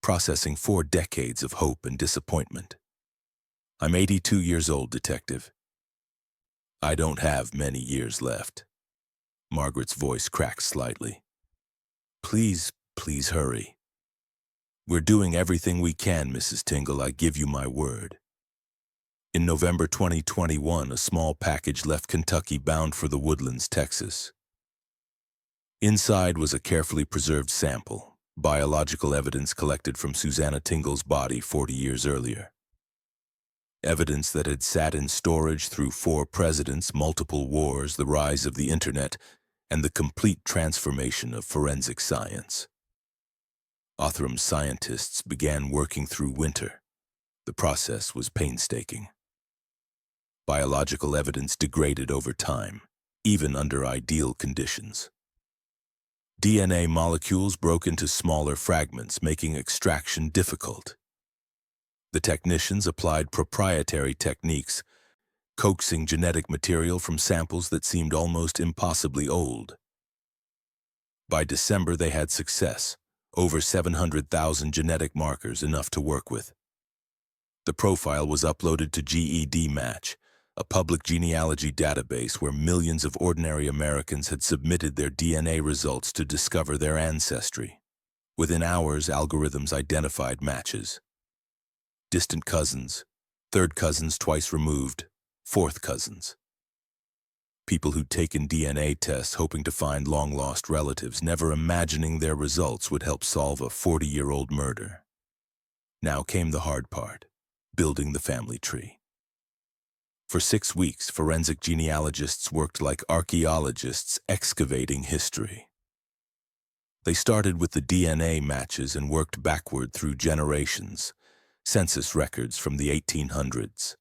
S1: processing 4 decades of hope and disappointment. "I'm 82 years old, Detective. I don't have many years left." Margaret's voice cracked slightly. Please hurry." "We're doing everything we can, Mrs. Tingle, I give you my word." In November 2021, a small package left Kentucky bound for the Woodlands, Texas. Inside was a carefully preserved sample, biological evidence collected from Susanna Tingle's body 40 years earlier. Evidence that had sat in storage through 4 presidents, multiple wars, the rise of the internet, and the complete transformation of forensic science. Othrum's scientists began working through winter. The process was painstaking. Biological evidence degraded over time, even under ideal conditions. DNA molecules broke into smaller fragments, making extraction difficult. The technicians applied proprietary techniques, coaxing genetic material from samples that seemed almost impossibly old. By December, they had success, over 700,000 genetic markers, enough to work with. The profile was uploaded to GEDmatch, a public genealogy database where millions of ordinary Americans had submitted their DNA results to discover their ancestry. Within hours, algorithms identified matches. Distant cousins, third cousins twice removed, fourth cousins. People who'd taken DNA tests hoping to find long-lost relatives, never imagining their results would help solve a 40-year-old murder. Now came the hard part, building the family tree. For 6 weeks, forensic genealogists worked like archaeologists excavating history. They started with the DNA matches and worked backward through generations, census records from the 1800s,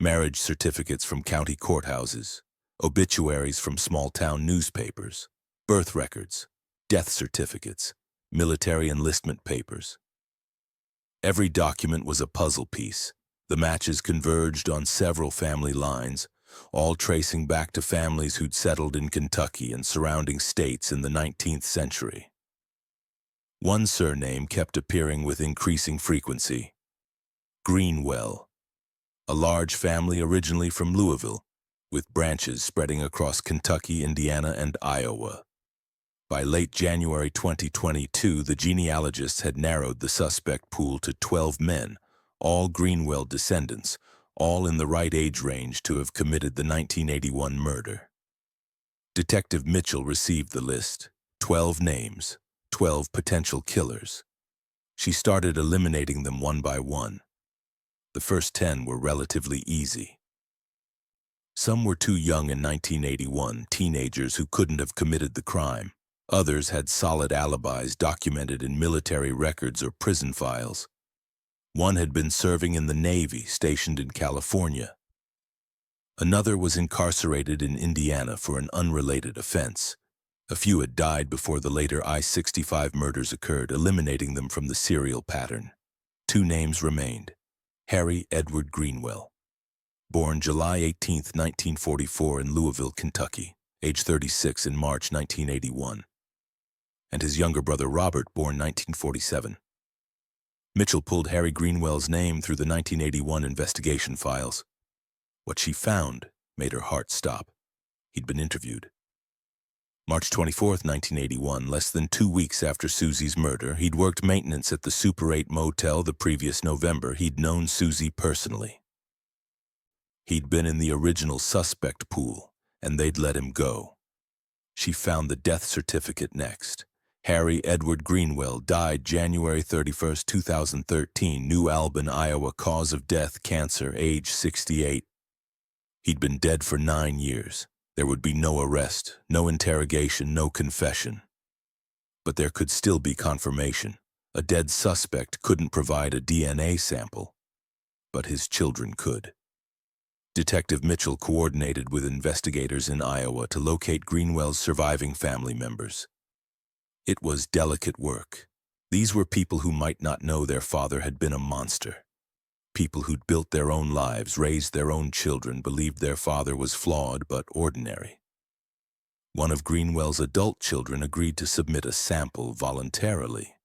S1: marriage certificates from county courthouses, obituaries from small-town newspapers, birth records, death certificates, military enlistment papers. Every document was a puzzle piece. The matches converged on several family lines, all tracing back to families who'd settled in Kentucky and surrounding states in the 19th century. One surname kept appearing with increasing frequency: Greenwell, a large family originally from Louisville, with branches spreading across Kentucky, Indiana, and Iowa. By late January 2022, the genealogists had narrowed the suspect pool to 12 men, all Greenwell descendants, all in the right age range to have committed the 1981 murder. Detective Mitchell received the list, 12 names, 12 potential killers. She started eliminating them one by one. The first 10 were relatively easy. Some were too young in 1981, teenagers who couldn't have committed the crime. Others had solid alibis documented in military records or prison files. One had been serving in the Navy, stationed in California. Another was incarcerated in Indiana for an unrelated offense. A few had died before the later I-65 murders occurred, eliminating them from the serial pattern. 2 names remained: Harry Edward Greenwell, born July 18, 1944 in Louisville, Kentucky, age 36 in March 1981, and his younger brother Robert, born 1947. Mitchell pulled Harry Greenwell's name through the 1981 investigation files. What she found made her heart stop. He'd been interviewed. March 24, 1981, less than 2 weeks after Susie's murder, he'd worked maintenance at the Super 8 motel the previous November. He'd known Susie personally. He'd been in the original suspect pool, and they'd let him go. She found the death certificate next. Harry Edward Greenwell died January 31, 2013, New Albin, Iowa, cause of death, cancer, age 68. He'd been dead for 9 years. There would be no arrest, no interrogation, no confession. But there could still be confirmation. A dead suspect couldn't provide a DNA sample, but his children could. Detective Mitchell coordinated with investigators in Iowa to locate Greenwell's surviving family members. It was delicate work. These were people who might not know their father had been a monster. People who'd built their own lives, raised their own children, believed their father was flawed but ordinary. One of Greenwell's adult children agreed to submit a sample voluntarily.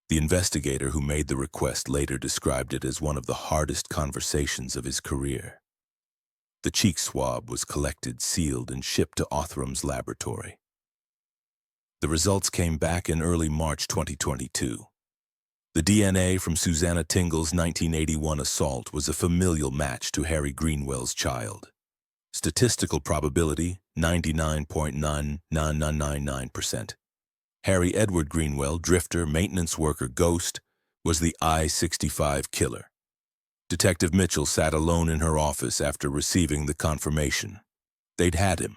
S1: The investigator who made the request later described it as one of the hardest conversations of his career. The cheek swab was collected, sealed, and shipped to Othrum's laboratory. The results came back in early March 2022. The DNA from Susanna Tingle's 1981 assault was a familial match to Harry Greenwell's child. Statistical probability, 99.99999%. Harry Edward Greenwell, drifter, maintenance worker, ghost, was the I-65 killer. Detective Mitchell sat alone in her office after receiving the confirmation. They'd had him.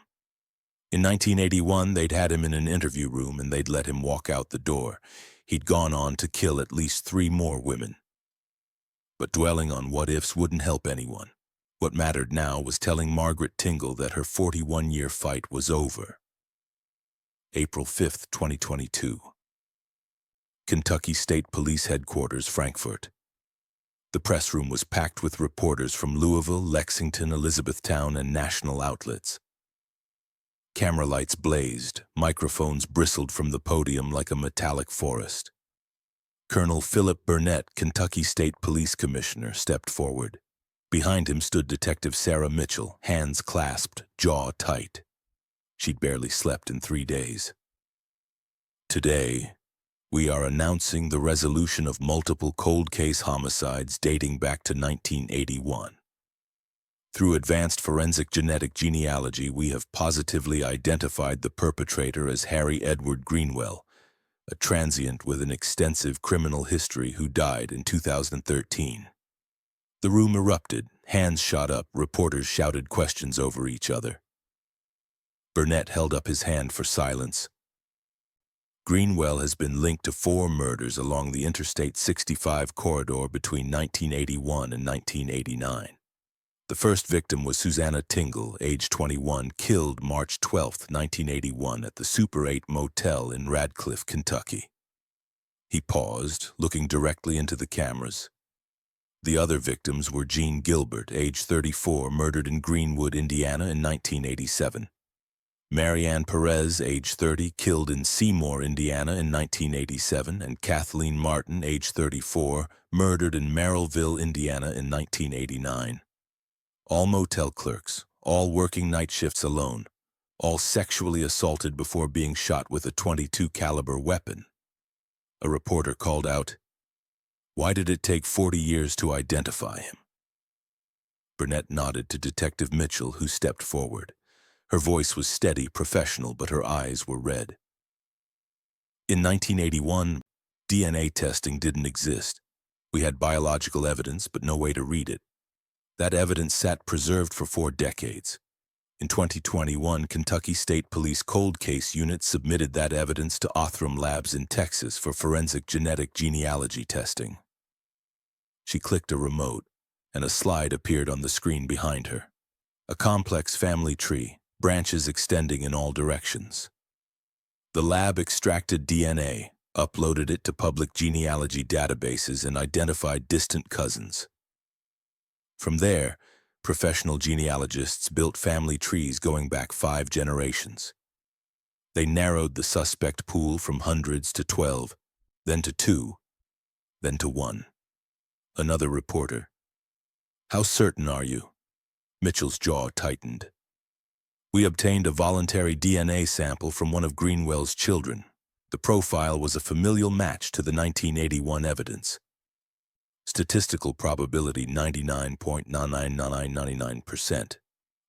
S1: In 1981, they'd had him in an interview room and they'd let him walk out the door. He'd gone on to kill at least 3 more women. But dwelling on what-ifs wouldn't help anyone. What mattered now was telling Margaret Tingle that her 41-year fight was over. April 5, 2022. Kentucky State Police Headquarters, Frankfort. The press room was packed with reporters from Louisville, Lexington, Elizabethtown, and national outlets. Camera lights blazed, microphones bristled from the podium like a metallic forest. Colonel Philip Burnett, Kentucky State Police Commissioner, stepped forward. Behind him stood Detective Sarah Mitchell, hands clasped, jaw tight. She'd barely slept in 3 days. Today, we are announcing the resolution of multiple cold case homicides dating back to 1981. Through advanced forensic genetic genealogy, we have positively identified the perpetrator as Harry Edward Greenwell, a transient with an extensive criminal history who died in 2013. The room erupted, hands shot up, reporters shouted questions over each other. Burnett held up his hand for silence. Greenwell has been linked to 4 murders along the Interstate 65 corridor between 1981 and 1989. The first victim was Susanna Tingle, age 21, killed March 12, 1981 at the Super 8 Motel in Radcliffe, Kentucky. He paused, looking directly into the cameras. The other victims were Jean Gilbert, age 34, murdered in Greenwood, Indiana in 1987. Marianne Perez, age 30, killed in Seymour, Indiana in 1987, and Kathleen Martin, age 34, murdered in Merrillville, Indiana in 1989. All motel clerks, all working night shifts alone, all sexually assaulted before being shot with a .22 caliber weapon. A reporter called out, "Why did it take 40 years to identify him?" Burnett nodded to Detective Mitchell, who stepped forward. Her voice was steady, professional, but her eyes were red. In 1981, DNA testing didn't exist. We had biological evidence, but no way to read it. That evidence sat preserved for 4 decades. In 2021, Kentucky State Police Cold Case Unit submitted that evidence to Othram Labs in Texas for forensic genetic genealogy testing. She clicked a remote, and a slide appeared on the screen behind her. A complex family tree, branches extending in all directions. The lab extracted DNA, uploaded it to public genealogy databases, and identified distant cousins. From there, professional genealogists built family trees going back 5 generations. They narrowed the suspect pool from hundreds to 12, then to 2, then to 1. Another reporter. "How certain are you?" Mitchell's jaw tightened. "We obtained a voluntary DNA sample from one of Greenwell's children. The profile was a familial match to the 1981 evidence. Statistical probability 99.999999%.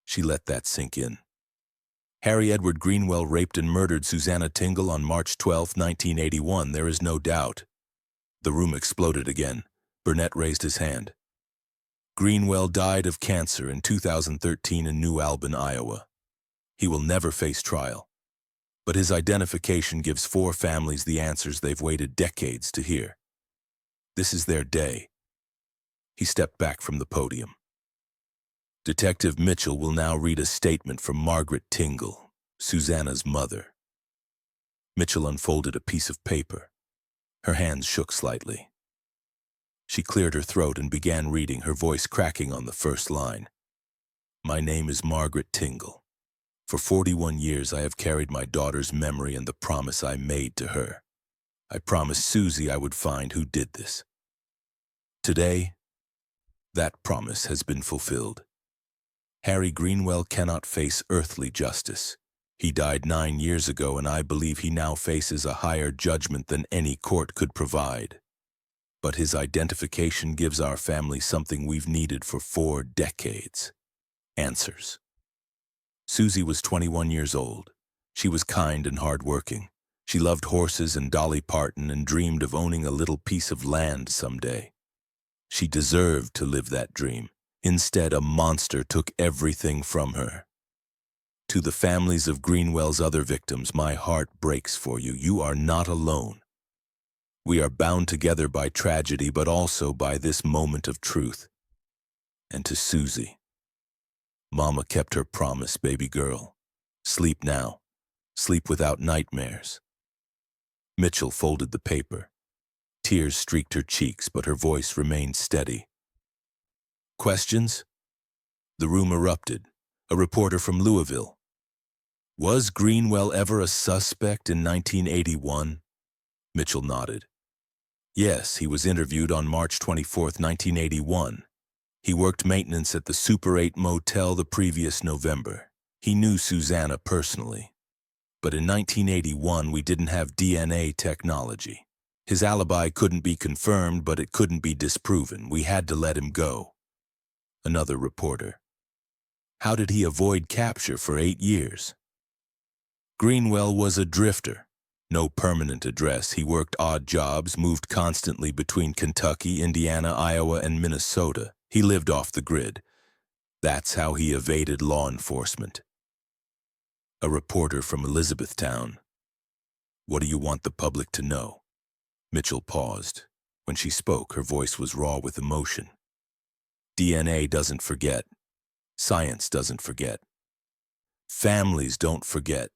S1: She let that sink in. Harry Edward Greenwell raped and murdered Susanna Tingle on March 12, 1981. There is no doubt. The room exploded again. Burnett raised his hand. Greenwell died of cancer in 2013 in New Albin, Iowa. He will never face trial. But his identification gives 4 families the answers they've waited decades to hear. This is their day." He stepped back from the podium. Detective Mitchell will now read a statement from Margaret Tingle, Susanna's mother. Mitchell unfolded a piece of paper. Her hands shook slightly. She cleared her throat and began reading, her voice cracking on the first line. "My name is Margaret Tingle. For 41 years I have carried my daughter's memory and the promise I made to her. I promised Susie I would find who did this. Today, that promise has been fulfilled. Harry Greenwell cannot face earthly justice. He died 9 years ago, and I believe he now faces a higher judgment than any court could provide. But his identification gives our family something we've needed for 4 decades. Answers. Susie was 21 years old. She was kind and hardworking. She loved horses and Dolly Parton and dreamed of owning a little piece of land someday. She deserved to live that dream. Instead, a monster took everything from her. To the families of Greenwell's other victims, my heart breaks for you. You are not alone. We are bound together by tragedy, but also by this moment of truth. And to Susie, Mama kept her promise, baby girl. Sleep now. Sleep without nightmares. Mitchell folded the paper. Tears streaked her cheeks, but her voice remained steady. Questions? The room erupted. A reporter from Louisville. Was Greenwell ever a suspect in 1981? Mitchell nodded. Yes, he was interviewed on March 24, 1981. He worked maintenance at the Super 8 motel the previous November. He knew Susanna personally. But in 1981, we didn't have DNA technology. His alibi couldn't be confirmed, but it couldn't be disproven. We had to let him go. Another reporter. How did he avoid capture for 8 years? Greenwell was a drifter. No permanent address. He worked odd jobs, moved constantly between Kentucky, Indiana, Iowa, and Minnesota. He lived off the grid. That's how he evaded law enforcement. A reporter from Elizabethtown. What do you want the public to know? Mitchell paused. When she spoke, her voice was raw with emotion. DNA doesn't forget. Science doesn't forget. Families don't forget.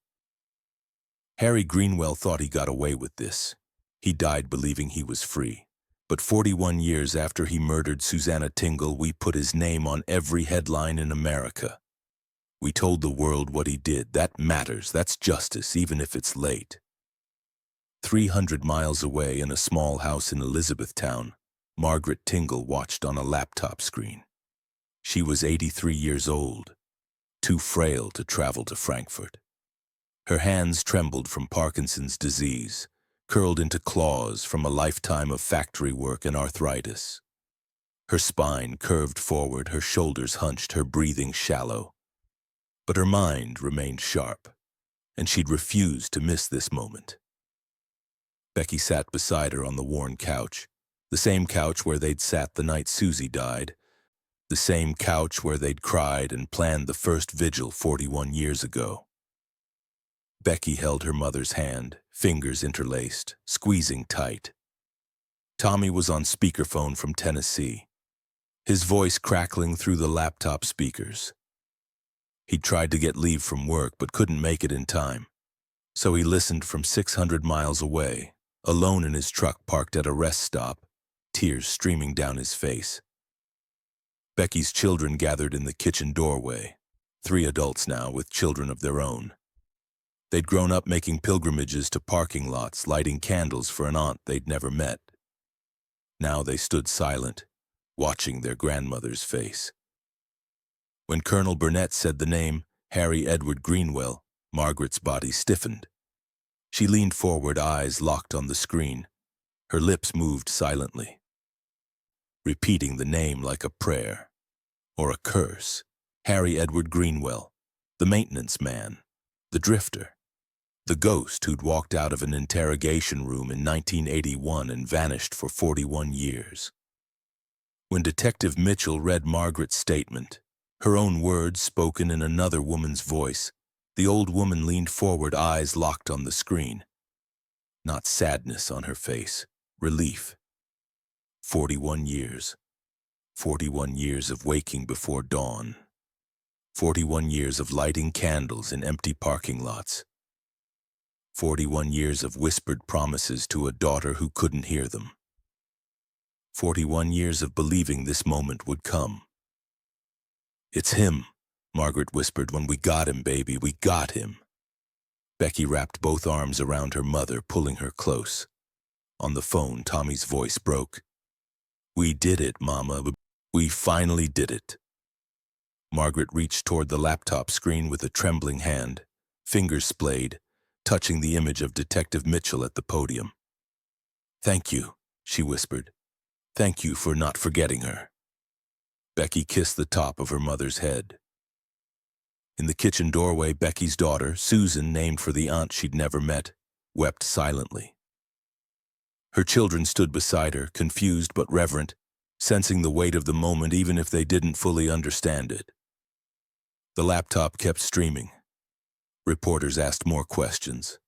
S1: Harry Greenwell thought he got away with this. He died believing he was free. But 41 years after he murdered Susanna Tingle, we put his name on every headline in America. We told the world what he did. That matters. That's justice, even if it's late. 300 miles away in a small house in Elizabethtown, Margaret Tingle watched on a laptop screen. She was 83 years old, too frail to travel to Frankfurt. Her hands trembled from Parkinson's disease, curled into claws from a lifetime of factory work and arthritis. Her spine curved forward, her shoulders hunched, her breathing shallow. But her mind remained sharp, and she'd refused to miss this moment. Becky sat beside her on the worn couch, the same couch where they'd sat the night Susie died, the same couch where they'd cried and planned the first vigil 41 years ago. Becky held her mother's hand, fingers interlaced, squeezing tight. Tommy was on speakerphone from Tennessee, his voice crackling through the laptop speakers. He'd tried to get leave from work but couldn't make it in time, so he listened from 600 miles away, alone in his truck parked at a rest stop, tears streaming down his face. Becky's children gathered in the kitchen doorway, 3 adults now with children of their own. They'd grown up making pilgrimages to parking lots, lighting candles for an aunt they'd never met. Now they stood silent, watching their grandmother's face. When Colonel Burnett said the name Harry Edward Greenwell, Margaret's body stiffened. She leaned forward, eyes locked on the screen. Her lips moved silently, repeating the name like a prayer or a curse. Harry Edward Greenwell, the maintenance man, the drifter, the ghost who'd walked out of an interrogation room in 1981 and vanished for 41 years. When Detective Mitchell read Margaret's statement, her own words spoken in another woman's voice, the old woman leaned forward, eyes locked on the screen. Not sadness on her face, relief. 41 years. 41 years of waking before dawn. 41 years of lighting candles in empty parking lots. 41 years of whispered promises to a daughter who couldn't hear them. 41 years of believing this moment would come. It's him, Margaret whispered. When we got him, baby, we got him. Becky wrapped both arms around her mother, pulling her close. On the phone, Tommy's voice broke. We did it, Mama. We finally did it. Margaret reached toward the laptop screen with a trembling hand, fingers splayed, touching the image of Detective Mitchell at the podium. Thank you, she whispered. Thank you for not forgetting her. Becky kissed the top of her mother's head. In the kitchen doorway, Becky's daughter, Susan, named for the aunt she'd never met, wept silently. Her children stood beside her, confused but reverent, sensing the weight of the moment even if they didn't fully understand it. The laptop kept streaming, Reporters asked more questions.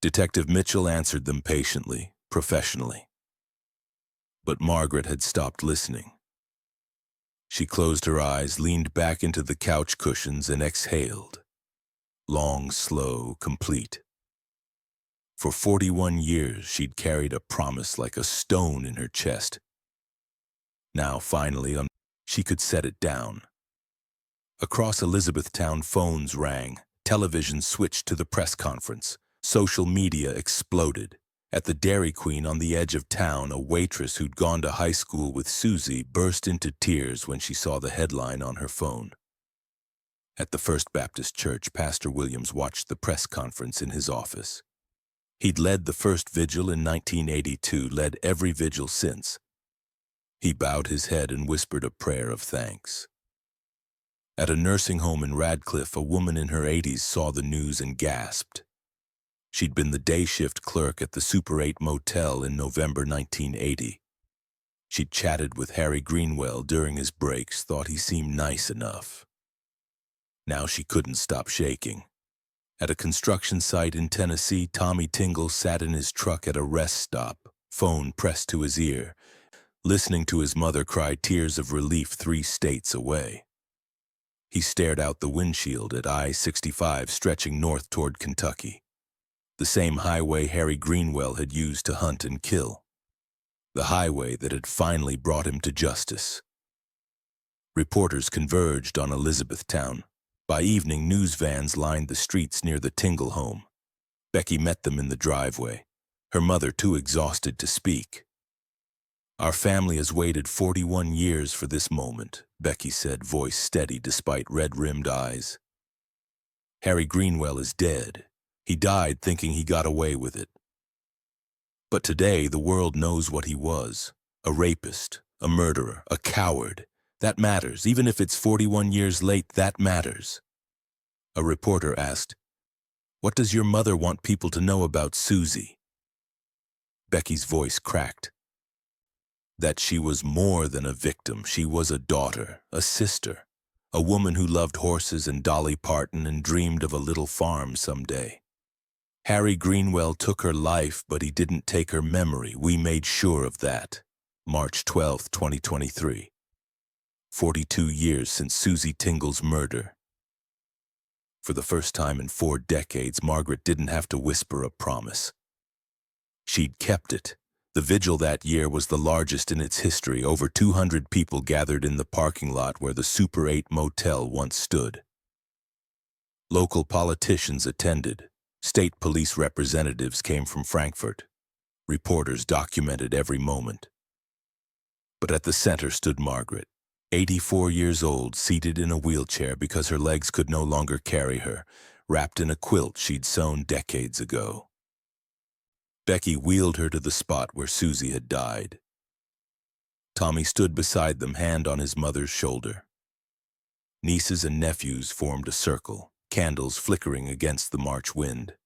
S1: Detective Mitchell answered them patiently, professionally. But Margaret had stopped listening. She closed her eyes, leaned back into the couch cushions, and exhaled. Long, slow, complete. For 41 years, she'd carried a promise like a stone in her chest. Now, finally, she could set it down. Across Elizabethtown, phones rang, television switched to the press conference, social media exploded. At the Dairy Queen on the edge of town, a waitress who'd gone to high school with Susie burst into tears when she saw the headline on her phone. At the First Baptist Church, Pastor Williams watched the press conference in his office. He'd led the first vigil in 1982, led every vigil since. He bowed his head and whispered a prayer of thanks. At a nursing home in Radcliffe, a woman in her 80s saw the news and gasped. She'd been the day shift clerk at the Super 8 motel in November 1980. She'd chatted with Harry Greenwell during his breaks, thought he seemed nice enough. Now she couldn't stop shaking. At a construction site in Tennessee, Tommy Tingle sat in his truck at a rest stop, phone pressed to his ear, listening to his mother cry tears of relief 3 states away. He stared out the windshield at I-65 stretching north toward Kentucky, the same highway Harry Greenwell had used to hunt and kill, the highway that had finally brought him to justice. Reporters converged on Elizabethtown. By evening, news vans lined the streets near the Tingle home. Becky met them in the driveway, her mother too exhausted to speak. "Our family has waited 41 years for this moment," Becky said, voice steady despite red-rimmed eyes. "Harry Greenwell is dead. He died thinking he got away with it. But today, the world knows what he was. A rapist, a murderer, a coward. That matters. Even if it's 41 years late, that matters." A reporter asked, "What does your mother want people to know about Susie?" Becky's voice cracked. That she was more than a victim. She was a daughter, a sister, a woman who loved horses and Dolly Parton and dreamed of a little farm someday. Harry Greenwell took her life, but he didn't take her memory. We made sure of that. March 12, 2023. 42 years since Susie Tingle's murder. For the first time in 4 decades, Margaret didn't have to whisper a promise. She'd kept it. The vigil that year was the largest in its history. Over 200 people gathered in the parking lot where the Super 8 motel once stood. Local politicians attended. State police representatives came from Frankfurt. Reporters documented every moment. But at the center stood Margaret, 84 years old, seated in a wheelchair because her legs could no longer carry her, wrapped in a quilt she'd sewn decades ago. Becky wheeled her to the spot where Susie had died. Tommy stood beside them, hand on his mother's shoulder. Nieces and nephews formed a circle, candles flickering against the March wind.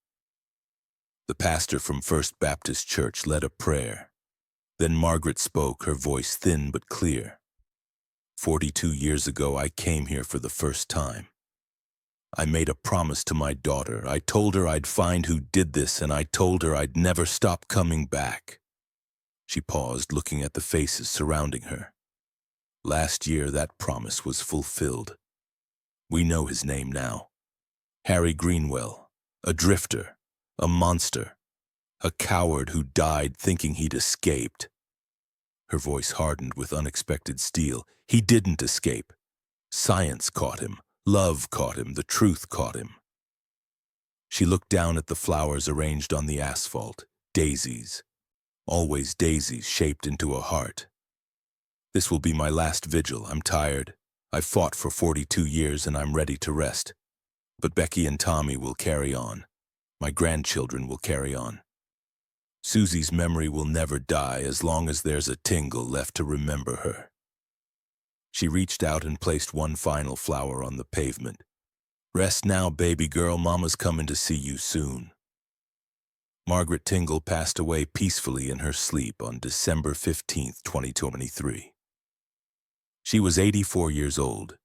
S1: The pastor from First Baptist Church led a prayer. Then Margaret spoke, her voice thin but clear. 42 years ago, I came here for the first time. I made a promise to my daughter. I told her I'd find who did this, and I told her I'd never stop coming back. She paused, looking at the faces surrounding her. Last year, that promise was fulfilled. We know his name now. Harry Greenwell, a drifter, a monster, a coward who died thinking he'd escaped. Her voice hardened with unexpected steel. He didn't escape. Science caught him. Love caught him. The truth caught him. She looked down at the flowers arranged on the asphalt. Daisies. Always daisies shaped into a heart. This will be my last vigil. I'm tired. I've fought for 42 years and I'm ready to rest. But Becky and Tommy will carry on. My grandchildren will carry on. Susie's memory will never die as long as there's a Tingle left to remember her. She reached out and placed one final flower on the pavement. Rest now, baby girl. Mama's coming to see you soon. Margaret Tingle passed away peacefully in her sleep on December 15, 2023. She was 84 years old.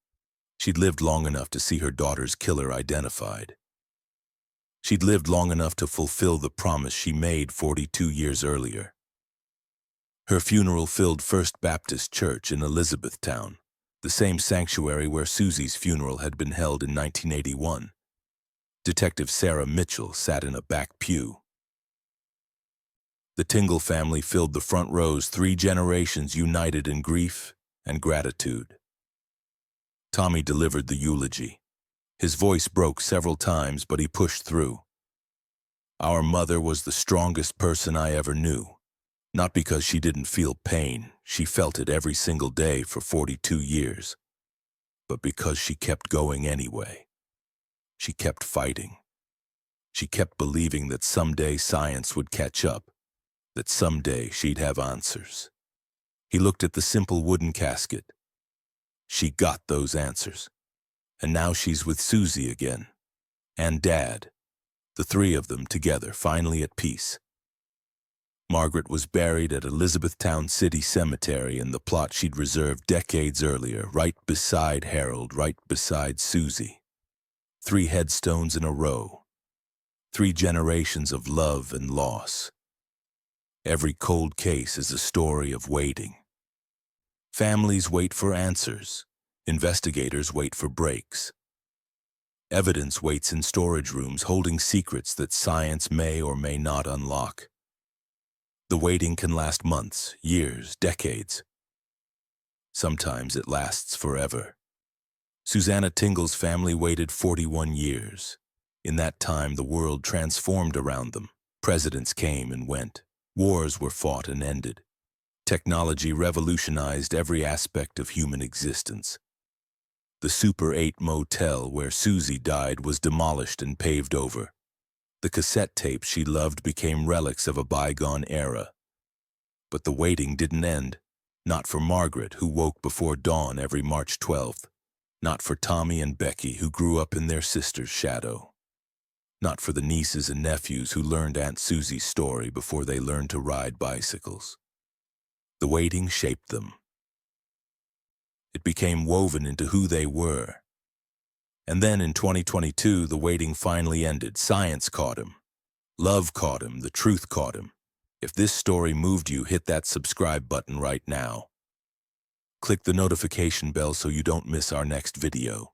S1: She'd lived long enough to see her daughter's killer identified. She'd lived long enough to fulfill the promise she made 42 years earlier. Her funeral filled First Baptist Church in Elizabethtown, the same sanctuary where Susie's funeral had been held in 1981. Detective Sarah Mitchell sat in a back pew. The Tingle family filled the front rows, 3 generations united in grief and gratitude. Tommy delivered the eulogy. His voice broke several times, but he pushed through. Our mother was the strongest person I ever knew. Not because she didn't feel pain, she felt it every single day for 42 years, but because she kept going anyway. She kept fighting. She kept believing that someday science would catch up, that someday she'd have answers. He looked at the simple wooden casket. She got those answers, and now she's with Susie again, and Dad, the 3 of them together, finally at peace. Margaret was buried at Elizabethtown City Cemetery in the plot she'd reserved decades earlier, right beside Harold, right beside Susie. 3 headstones in a row. 3 generations of love and loss. Every cold case is a story of waiting. Families wait for answers. Investigators wait for breaks. Evidence waits in storage rooms holding secrets that science may or may not unlock. The waiting can last months, years, decades. Sometimes it lasts forever. Susanna Tingle's family waited 41 years. In that time, the world transformed around them. Presidents came and went. Wars were fought and ended. Technology revolutionized every aspect of human existence. The Super 8 motel where Susie died was demolished and paved over. The cassette tapes she loved became relics of a bygone era. But the waiting didn't end. Not for Margaret, who woke before dawn every March 12th. Not for Tommy and Becky, who grew up in their sister's shadow. Not for the nieces and nephews who learned Aunt Susie's story before they learned to ride bicycles. The waiting shaped them. It became woven into who they were. And then in 2022, the waiting finally ended. Science caught him. Love caught him. The truth caught him. If this story moved you, hit that subscribe button right now. Click the notification bell so you don't miss our next video.